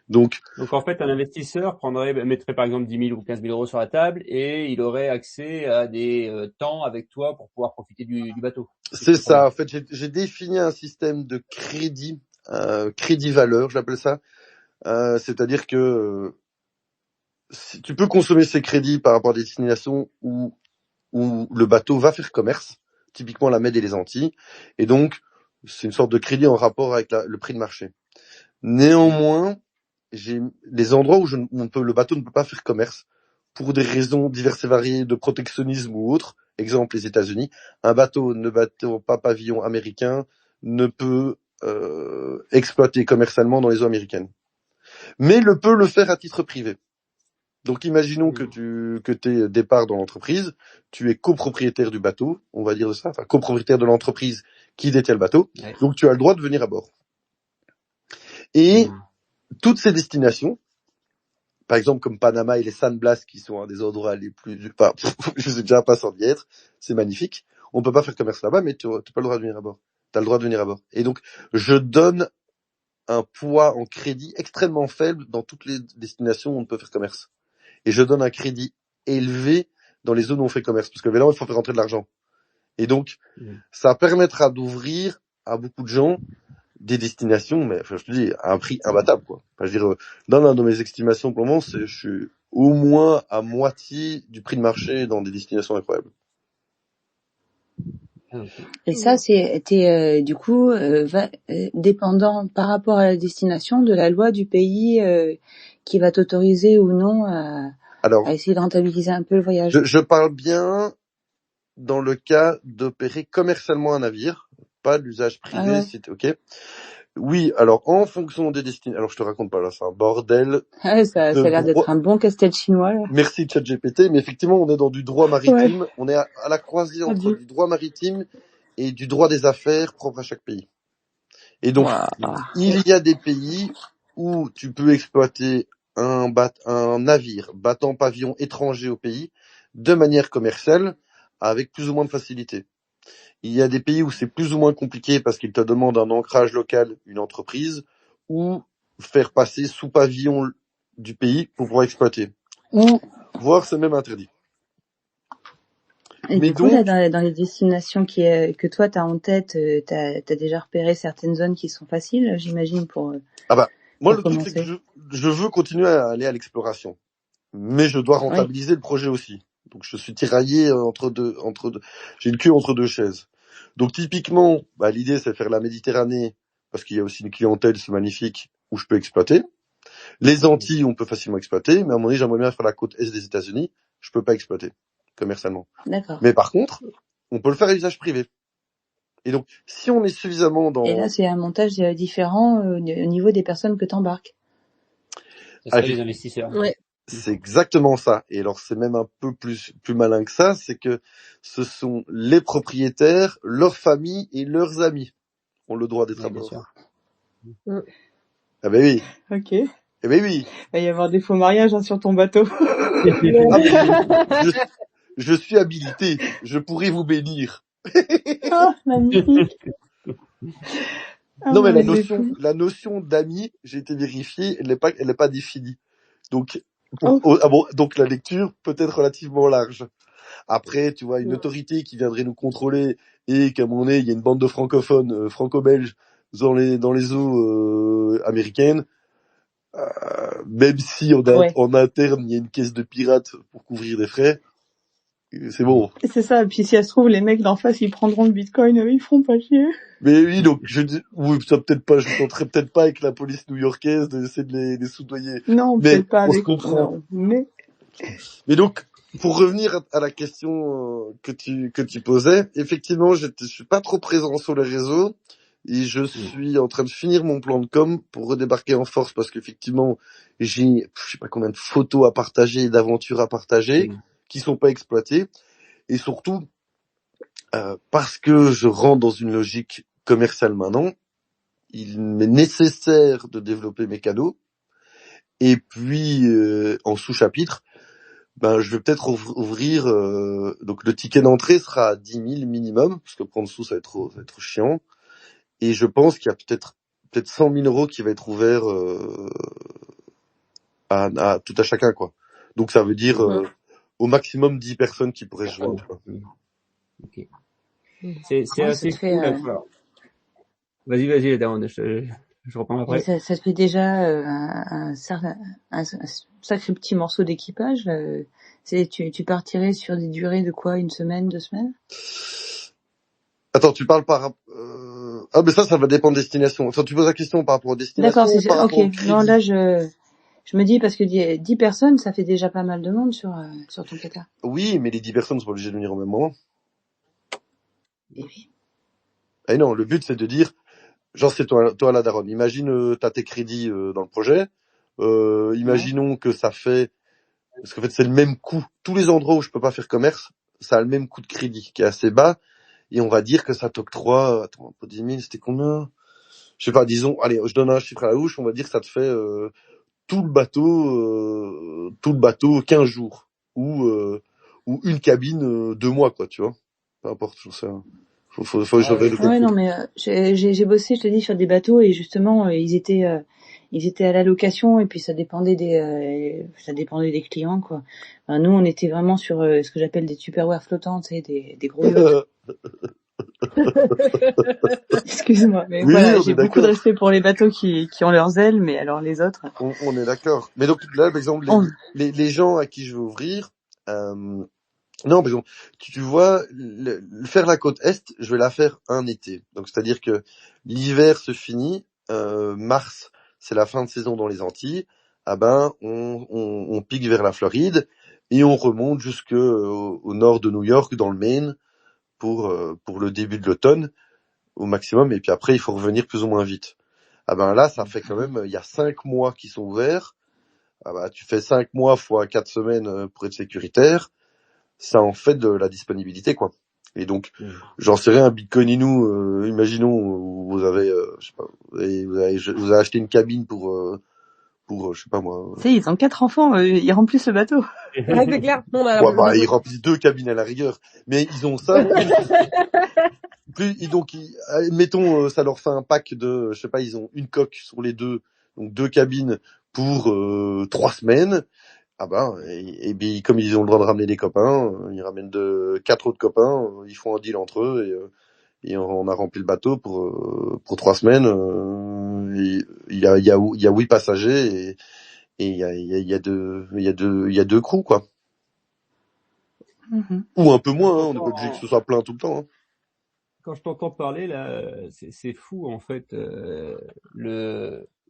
Donc en fait, un investisseur mettrait par exemple 10 000 ou 15 000 € sur la table et il aurait accès à des temps avec toi pour pouvoir profiter du bateau. C'est ça. En fait, j'ai défini un système de crédit valeur, j'appelle ça. C'est-à-dire que tu peux consommer ces crédits par rapport à des destinations où le bateau va faire commerce, typiquement la Med et les Antilles, et donc c'est une sorte de crédit en rapport avec le prix de marché. Néanmoins, j'ai les endroits où le bateau ne peut pas faire commerce pour des raisons diverses et variées de protectionnisme ou autres. Exemple, les États-Unis, un bateau ne battant pas pavillon américain ne peut exploiter commercialement dans les eaux américaines, mais peut le faire à titre privé. Donc, imaginons que t'es départ dans l'entreprise, tu es copropriétaire du bateau, on va dire de ça, enfin copropriétaire de l'entreprise qui détient le bateau, Ouais. donc tu as le droit de venir à bord. Et toutes ces destinations, par exemple comme Panama et les San Blas, qui sont un des endroits les plus... Enfin, je sais déjà pas sans y être, c'est magnifique. On peut pas faire commerce là-bas, mais tu n'as pas le droit de venir à bord. Tu as le droit de venir à bord. Et donc, je donne un poids en crédit extrêmement faible dans toutes les destinations où on peut faire commerce. Et je donne un crédit élevé dans les zones où on fait commerce. Parce que là, il faut faire rentrer de l'argent. Et donc, ça permettra d'ouvrir à beaucoup de gens des destinations, mais enfin, je te dis, à un prix imbattable, quoi. Enfin, je veux dire, dans l'un de mes estimations pour le moment, je suis au moins à moitié du prix de marché dans des destinations incroyables. Et ça, t'es du coup dépendant par rapport à la destination de la loi du pays qui va t'autoriser ou non à essayer de rentabiliser un peu le voyage. Je parle bien dans le cas d'opérer commercialement un navire, pas l'usage privé, Ah ouais. c'est ok. Oui, alors en fonction des destinations, alors je te raconte pas là, c'est un bordel. Ah, ça a l'air d'être un bon casse-tête chinois là. Merci ChatGPT, mais effectivement on est dans du droit maritime, on est à la croisée entre du droit maritime et du droit des affaires propre à chaque pays. Et donc il y a des pays où tu peux exploiter un navire battant pavillon étranger au pays de manière commerciale avec plus ou moins de facilité. Il y a des pays où c'est plus ou moins compliqué parce qu'ils te demandent un ancrage local, une entreprise, ou faire passer sous pavillon du pays pour pouvoir exploiter. Voire c'est même interdit. Et mais du coup, là, dans les destinations que toi t'as en tête, t'as déjà repéré certaines zones qui sont faciles, j'imagine, pour moi le truc c'est que je veux continuer à aller à l'exploration, mais je dois rentabiliser le projet aussi. Donc je suis tiraillé entre deux, j'ai le cul entre deux chaises. Donc typiquement, l'idée c'est de faire la Méditerranée parce qu'il y a aussi une clientèle, c'est magnifique, où je peux exploiter. Les Antilles, on peut facilement exploiter, mais à un moment donné, j'aimerais bien faire la côte est des États-Unis, je peux pas exploiter commercialement. D'accord. Mais par contre, on peut le faire à usage privé. Et donc, si on est suffisamment dans... Et là, c'est un montage différent au niveau des personnes que t'embarques. Ça les investisseurs. Ouais. C'est exactement ça. Et alors, c'est même un peu plus malin que ça, c'est que ce sont les propriétaires, leurs familles et leurs amis ont le droit d'être à bord. Ah ben oui. Ok. Eh ben oui. Il va y avoir des faux mariages sur ton bateau. Je suis habilité. Je pourrais vous bénir. Oh, magnifique. Non, mais la notion d'ami, j'ai été vérifié, elle n'est pas définie. Donc, donc la lecture peut être relativement large. Après, tu vois, une autorité qui viendrait nous contrôler et qu'à mon nez, il y a une bande de francophones, franco-belges dans les eaux américaines, même si en interne, il y a une caisse de pirates pour couvrir des frais, c'est bon. C'est ça, puis si ça se trouve, les mecs d'en face, ils prendront le bitcoin, ils feront pas chier. Mais oui, donc, ça peut-être pas, je tenterai peut-être pas avec la police new-yorkaise d'essayer de les soudoyer. Non, mais peut-être pas on avec... se comprend. Non, mais donc, pour revenir à la question que tu posais, effectivement, je suis pas trop présent sur les réseaux et je suis en train de finir mon plan de com pour redébarquer en force parce qu'effectivement, j'ai, je sais pas combien de photos à partager et d'aventures à partager qui sont pas exploitées et surtout, parce que je rentre dans une logique commerciale maintenant, il m'est nécessaire de développer mes canaux et puis en sous-chapitre, je vais peut-être ouvrir donc le ticket d'entrée sera à 10 000 minimum parce que pour en dessous ça va être trop chiant et je pense qu'il y a peut-être 100 000 euros qui va être ouvert à tout à chacun quoi. Donc ça veut dire au maximum 10 personnes qui pourraient se joindre. C'est assez cool. Vas-y, Daron. Je reprends Et après. ça te fait déjà un sacré petit morceau d'équipage. Tu partirais sur des durées de quoi, 1 semaine, 2 semaines? Attends, tu parles Ah, mais ça va dépendre des destinations. Enfin, tu poses la question par rapport aux destinations D'accord, ou par ok. rapport au Non, crédit? là je me dis parce que 10 personnes, ça fait déjà pas mal de monde sur ton Qatar. Oui, mais les 10 personnes sont pas obligées de venir au même moment. Et oui. Et non, le but c'est de dire, genre c'est toi la daronne. Imagine, t'as tes crédits dans le projet. Imaginons que ça fait, parce qu'en fait c'est le même coût. Tous les endroits où je peux pas faire commerce, ça a le même coût de crédit qui est assez bas. Et on va dire que ça t'octroie, attends, pour 10 000, c'était combien? Je sais pas, disons, allez, je donne un chiffre à la louche, on va dire que ça te fait tout le bateau 15 jours. Ou une cabine 2 mois, quoi, tu vois. Peu importe, je sais. Faut que je regarde le Ouais, calcul. non, mais j'ai bossé, je te dis, sur des bateaux et justement, ils étaient à la location et puis ça dépendait des clients, quoi. Enfin, nous, on était vraiment sur ce que j'appelle des tupperwares flottants, tu sais, des gros yachts. Excuse-moi, mais Oui, voilà, on j'ai est beaucoup de d'accord. respect pour les bateaux qui ont leurs ailes, mais alors les autres. On est d'accord. Mais donc là, par exemple, On... les gens à qui je veux ouvrir, non, par exemple, tu vois, faire la côte Est, je vais la faire un été. Donc c'est-à-dire que l'hiver se finit, mars, c'est la fin de saison dans les Antilles. Ah ben, on pique vers la Floride et on remonte jusque au nord de New York, dans le Maine, pour le début de l'automne au maximum. Et puis après, il faut revenir plus ou moins vite. Ah ben là, ça fait quand même, il y a 5 mois qui sont ouverts. Ah ben, tu fais 5 mois fois 4 semaines pour être sécuritaire. Ça en fait de la disponibilité, quoi. Et donc, j'en sais rien, Bitcoin Inou, imaginons, vous avez, je sais pas, vous avez acheté une cabine pour, je sais pas moi. Tu sais, ils ont 4 enfants, ils remplissent le bateau. Ouais, c'est clair. On a Ouais, bah, besoin. ils remplissent 2 cabines à la rigueur. Mais ils ont ça, admettons, ça leur fait un pack de, je sais pas, ils ont une coque sur les deux, donc 2 cabines pour 3 semaines. Ah ben, et bien, comme ils ont le droit de ramener des copains, ils ramènent 4 autres copains, ils font un deal entre eux et on a rempli le bateau pour 3 semaines. Il y a 8 passagers et il y a deux crews, quoi. Mhm. Ou un peu moins, hein, on n'est pas obligé que ce soit plein tout le temps. Hein. Quand je t'entends parler là, c'est fou en fait.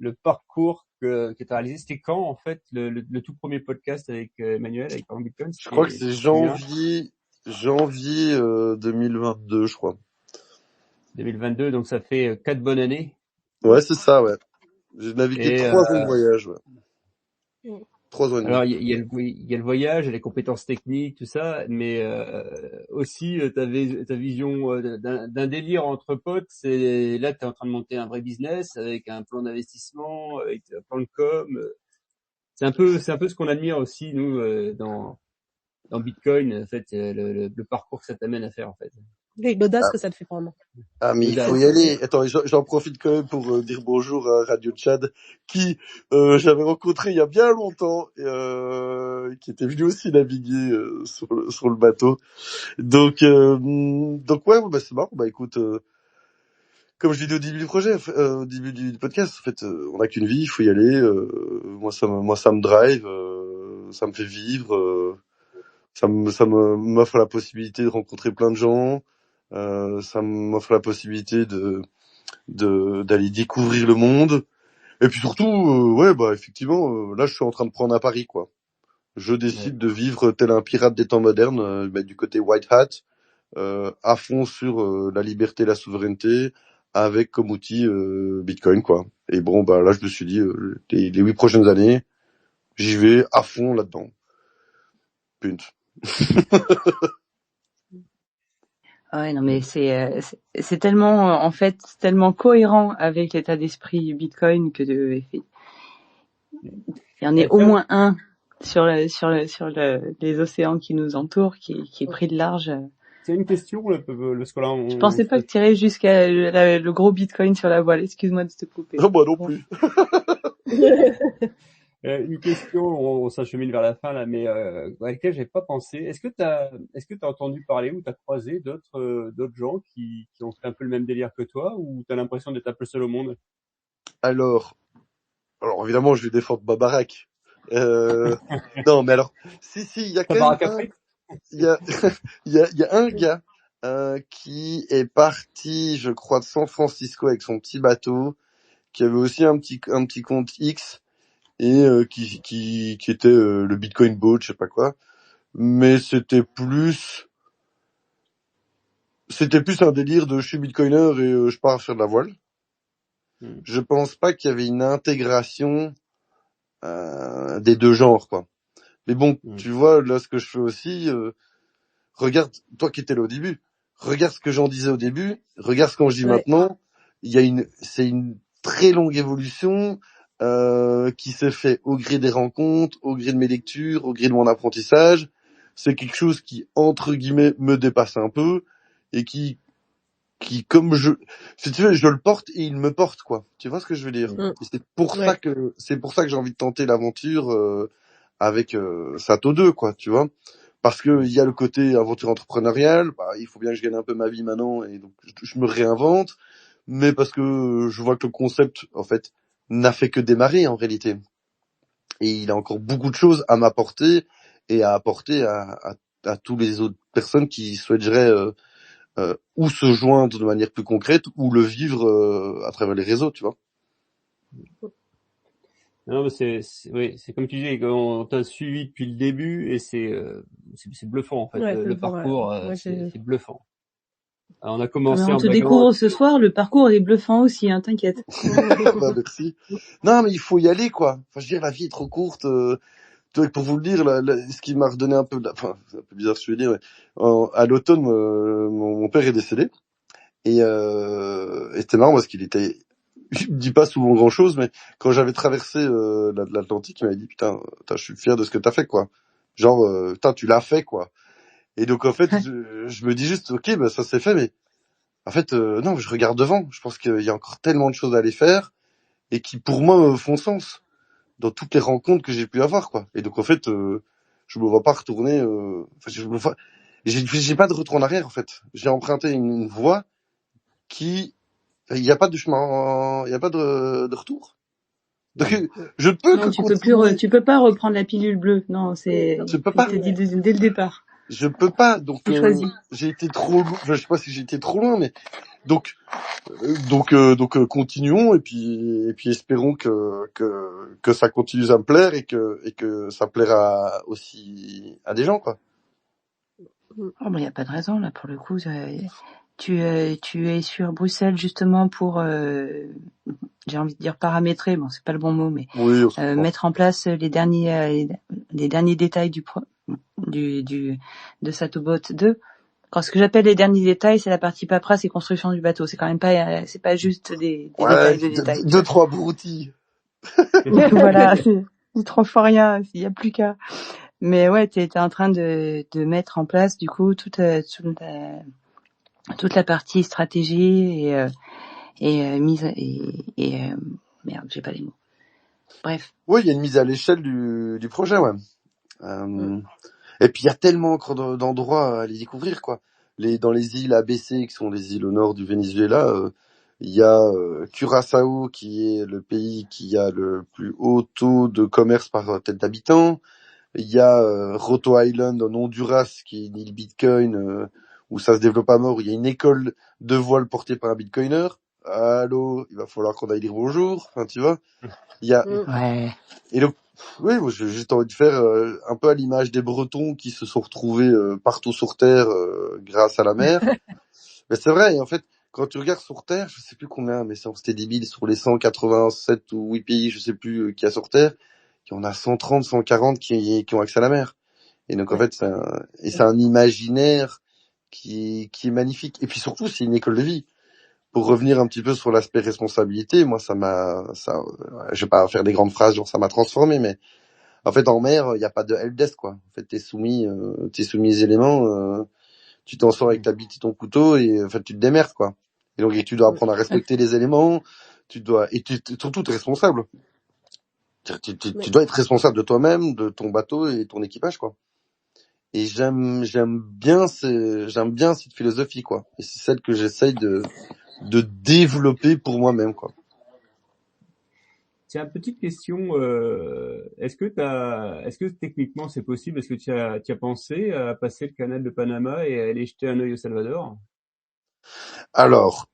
Le parcours que tu as réalisé, c'était quand en fait le tout premier podcast avec Emmanuel, avec Parlons Bitcoin, Je crois que c'est tu te souviens janvier 2022, je crois. 2022, donc ça fait 4 bonnes années. Ouais, c'est ça, ouais. J'ai navigué Et 3 ans de voyage, ouais. 3 ans et demi. alors il y a le voyage, les compétences techniques, tout ça, mais aussi ta vision d'un délire entre potes. C'est là tu es en train de monter un vrai business avec un plan d'investissement, avec un plan de com. C'est un peu ce qu'on admire aussi nous dans Bitcoin, en fait, le parcours que ça t'amène à faire en fait. Et l'audace que ça te fait prendre. Ah, mais il faut y aller. Attends, j'en profite quand même pour dire bonjour à Radio Tchad, qui j'avais rencontré il y a bien longtemps, qui était venu aussi naviguer sur le bateau. Donc ouais, bah, c'est marrant. Bah écoute, comme je l'ai dit au début du projet, au début du podcast, en fait, on n'a qu'une vie, il faut y aller. Moi, ça me drive, ça me fait vivre. Ça m'offre la possibilité de rencontrer plein de gens. Ça m'offre la possibilité d'aller découvrir le monde. Et puis surtout, ouais, bah effectivement, là, je suis en train de prendre un pari, quoi. Je décide de vivre tel un pirate des temps modernes, du côté white hat, à fond sur la liberté, la souveraineté, avec comme outil Bitcoin, quoi. Et bon, bah là, je me suis dit, les 8 prochaines années, j'y vais à fond là-dedans. Punt. Ouais, non, mais c'est tellement, en fait, tellement cohérent avec l'état d'esprit Bitcoin il y en est au moins un sur les océans qui nous entourent qui est pris de large. C'est une question, ce que là, Je pensais pas que tu irais jusqu'à le gros Bitcoin sur la voile. Excuse-moi de te couper. Oh, moi non plus. Une question, on s'achemine vers la fin là, mais à laquelle j'avais pas pensé. Est-ce que t'as entendu parler ou t'as croisé d'autres gens qui ont fait un peu le même délire que toi, ou t'as l'impression d'être un peu seul au monde? Alors évidemment, je vais défendre ma baraque. Non, mais alors, si, il y a Ta quand baraque à même frites? il y a, il y a un gars qui est parti, je crois, de San Francisco avec son petit bateau, qui avait aussi un petit compte X et qui était le Bitcoin Boat, je sais pas quoi. Mais c'était plus un délire de je suis bitcoiner et je pars faire de la voile. Je pense pas qu'il y avait une intégration des deux genres, quoi. Mais bon, tu vois, là, ce que je fais aussi, regarde, toi qui étais là au début, regarde ce que j'en disais au début, regarde ce qu'on dit maintenant. C'est une très longue évolution qui s'est fait au gré des rencontres, au gré de mes lectures, au gré de mon apprentissage. C'est quelque chose qui, entre guillemets, me dépasse un peu et qui comme si tu veux, je le porte et il me porte, quoi. Tu vois ce que je veux dire? Et c'est pour ça que j'ai envie de tenter l'aventure avec Sato 2, quoi, tu vois. Parce que il y a le côté aventure entrepreneuriale, bah, il faut bien que je gagne un peu ma vie maintenant et donc je me réinvente, mais parce que je vois que le concept, en fait, n'a fait que démarrer en réalité. Et il a encore beaucoup de choses à m'apporter et à apporter à tous les autres personnes qui souhaiteraient ou se joindre de manière plus concrète ou le vivre à travers les réseaux, tu vois. Non, mais c'est comme tu dis, on t'a suivi depuis le début et c'est bluffant en fait. Le parcours, c'est bluffant. Alors, on a commencé on en te découvre ce soir, le parcours est bluffant aussi, hein, t'inquiète. Bah, merci. Non, mais il faut y aller, quoi. Enfin, je veux dire, la vie est trop courte. Pour vous le dire, ce qui m'a redonné un peu enfin, c'est un peu bizarre ce que je veux dire, mais à l'automne, mon père est décédé. Et c'était marrant parce qu'il était, il me dit pas souvent grand chose, mais quand j'avais traversé l'Atlantique, il m'avait dit putain, je suis fier de ce que t'as fait, quoi. Genre, putain, tu l'as fait, quoi. Et donc en fait, je me dis juste, ok, bah ça c'est fait, mais en fait, non, je regarde devant. Je pense qu'il y a encore tellement de choses à aller faire et qui pour moi font sens dans toutes les rencontres que j'ai pu avoir, quoi. Et donc en fait, je me vois pas retourner. Enfin, j'ai pas de retour en arrière, en fait. J'ai emprunté une voie qui, il n'y a pas de chemin, il y a pas de retour. Donc je peux non, que continuer. Tu peux pas reprendre la pilule bleue. Non, c'est. Je peux pas. Dit dès le départ. Je peux pas. Donc choisi. j'ai été trop loin. Enfin, je sais pas si j'ai été trop loin, mais donc continuons et puis espérons que ça continue à me plaire et que ça plaira aussi à des gens, quoi. Oh, mais y a pas de raison, là, pour le coup. Tu es sur Bruxelles, justement, pour, j'ai envie de dire paramétrer, bon, c'est pas le bon mot, mais, oui, mettre en place les derniers détails de Satobot 2. Quand ce que j'appelle les derniers détails, c'est la partie paperasse et construction du bateau. C'est quand même pas, c'est pas juste des détails de détails. Deux, trois broutilles. Voilà, c'est 3 fois rien, il y a plus qu'à. Mais ouais, t'es en train de mettre en place, du coup, toute la partie stratégie et mise et merde, j'ai pas les mots. Bref. Oui, il y a une mise à l'échelle du projet, ouais. Et puis il y a tellement encore d'endroits à aller découvrir, quoi. Dans les îles ABC, qui sont les îles au nord du Venezuela, il y a Curaçao, qui est le pays qui a le plus haut taux de commerce par tête d'habitant. Il y a Roto Island en Honduras, qui est une île Bitcoin où ça se développe à mort, où il y a une école de voile portée par un Bitcoiner. Allô, il va falloir qu'on aille dire bonjour. Enfin, tu vois, il y a. Ouais. Et donc, oui, moi, j'ai juste envie de faire un peu à l'image des Bretons qui se sont retrouvés partout sur Terre grâce à la mer. Mais c'est vrai, et en fait, quand tu regardes sur Terre, je sais plus combien, mais c'était débile, sur les 187 ou 8 pays, je sais plus, qu'il y a sur Terre, il y en a 130, 140 qui ont accès à la mer. Et donc, en fait, c'est un imaginaire qui est magnifique. Et puis surtout, c'est une école de vie. Pour revenir un petit peu sur l'aspect responsabilité, moi, je vais pas faire des grandes phrases, genre ça m'a transformé, mais en fait, en mer, il y a pas de helpdesk, quoi. En fait, t'es soumis aux éléments, tu t'en sors avec ta bite et ton couteau et en fait, tu te démerdes, quoi. Et donc, tu dois apprendre à respecter les éléments, surtout, t'es responsable. Tu dois être responsable de toi-même, de ton bateau et ton équipage, quoi. Et j'aime bien cette philosophie, quoi. Et c'est celle que j'essaye de développer pour moi-même, quoi. Tiens, petite question. Est-ce que techniquement c'est possible? Est-ce que tu as pensé à passer le canal de Panama et à aller jeter un œil au Salvador? Alors,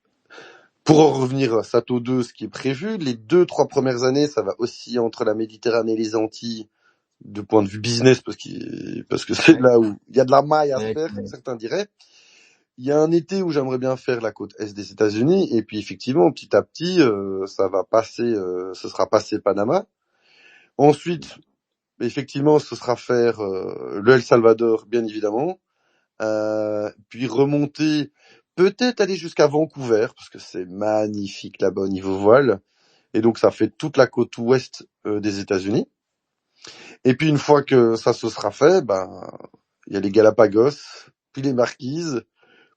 pour en revenir à Sato 2, ce qui est prévu, les 2-3 premières années, ça va osciller entre la Méditerranée et les Antilles, de point de vue business, parce que c'est là où il y a de la maille à se faire, comme certains diraient. Il y a un été où j'aimerais bien faire la côte est des États-Unis, et puis effectivement, petit à petit, ça va passer, ce sera passé Panama. Ensuite, effectivement, ce sera faire le El Salvador, bien évidemment. Puis remonter, peut-être aller jusqu'à Vancouver, parce que c'est magnifique là-bas au niveau voile. Et donc, ça fait toute la côte ouest des États-Unis. Et puis, une fois que ça se sera fait, il y a les Galapagos, puis les Marquises,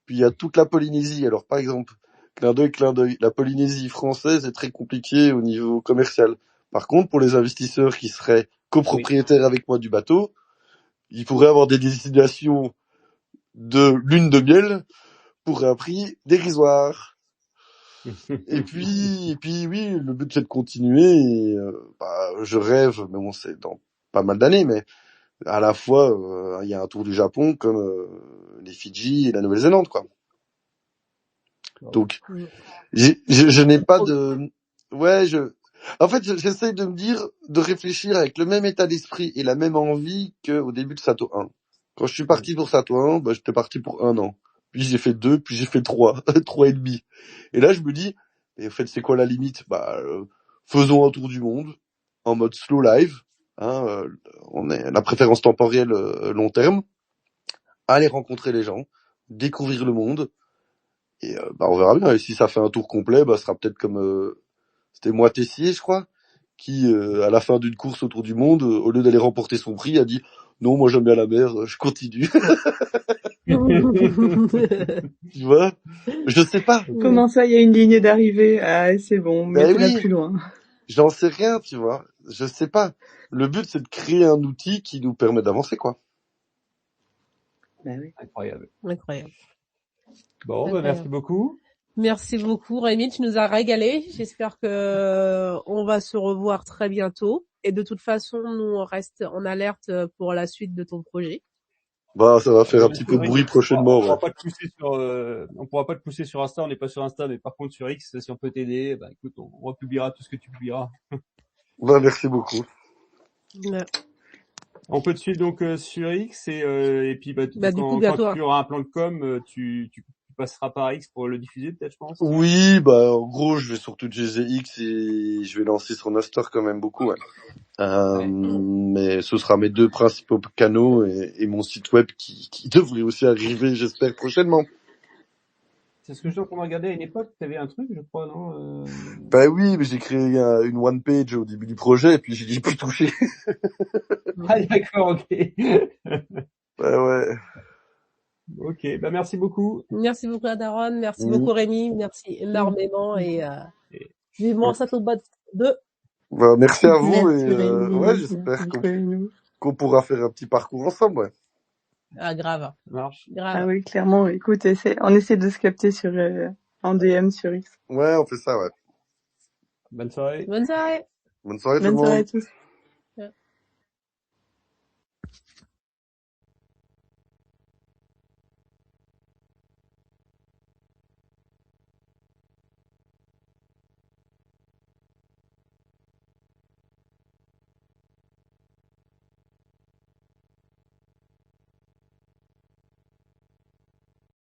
puis il y a toute la Polynésie. Alors, par exemple, clin d'œil, la Polynésie française est très compliquée au niveau commercial. Par contre, pour les investisseurs qui seraient copropriétaires avec moi du bateau, ils pourraient avoir des destinations de lune de miel pour un prix dérisoire. Et puis oui, le but c'est de continuer. Et, je rêve, mais bon, c'est dans pas mal d'années, mais à la fois, il y a un tour du Japon comme les Fidji et la Nouvelle-Zélande, quoi. Donc, je n'ai pas de... Ouais, en fait, j'essaie de me dire, de réfléchir avec le même état d'esprit et la même envie qu'au début de Sato 1. Quand je suis parti pour Sato 1, j'étais parti pour 1 an. Puis j'ai fait 2, puis j'ai fait 3, 3 et demi. Et là, je me dis, et en fait, c'est quoi la limite? Faisons un tour du monde, en mode slow live, hein, on est la préférence temporelle long terme, aller rencontrer les gens, découvrir le monde, et on verra bien. Et si ça fait un tour complet, ce sera peut-être comme c'était moi Tessier, je crois, qui à la fin d'une course autour du monde, au lieu d'aller remporter son prix, a dit non, moi j'aime bien la mer, je continue. Tu vois, je sais pas. Comment ça, il y a une ligne d'arrivée? Ah, c'est bon, mettez-la plus loin. J'en sais rien, tu vois. Je sais pas. Le but, c'est de créer un outil qui nous permet d'avancer, quoi. Oui. Incroyable. Bon, merci beaucoup. Merci beaucoup, Rémi. Tu nous as régalé. J'espère que on va se revoir très bientôt. Et de toute façon, nous, on reste en alerte pour la suite de ton projet. Ça va faire un petit peu de bruit prochainement. On pourra pas te pousser sur Insta, on n'est pas sur Insta, mais par contre sur X, si on peut t'aider, écoute, on republiera tout ce que tu publieras. Merci beaucoup. Ouais. On peut te suivre donc sur X et puis quand tu auras un plan de com, tu passeras par X pour le diffuser peut-être, je pense. Oui, en gros, je vais surtout utiliser X et je vais lancer sur Nostr quand même beaucoup. Ouais. Mais ce sera mes 2 principaux canaux et mon site web qui devrait aussi arriver, j'espère, prochainement. C'est ce que je suis en train de regarder à une époque, tu avais un truc, je crois, non Oui, mais j'ai créé une one page au début du projet et puis j'ai plus touché. Ah d'accord, ok. Ouais. Ok, merci beaucoup. Merci beaucoup à Daron, merci beaucoup Rémi, merci énormément et vivement Sato 2. Merci à vous j'espère qu'on pourra faire un petit parcours ensemble, ouais. Ah, grave. Ça marche. Grave. Ah oui, clairement. Écoute, on essaie de se capter en DM sur X. Ouais, on fait ça, ouais. Bonne soirée. Bonne soirée. Bonne soirée tout le monde. Bonne soirée à tous.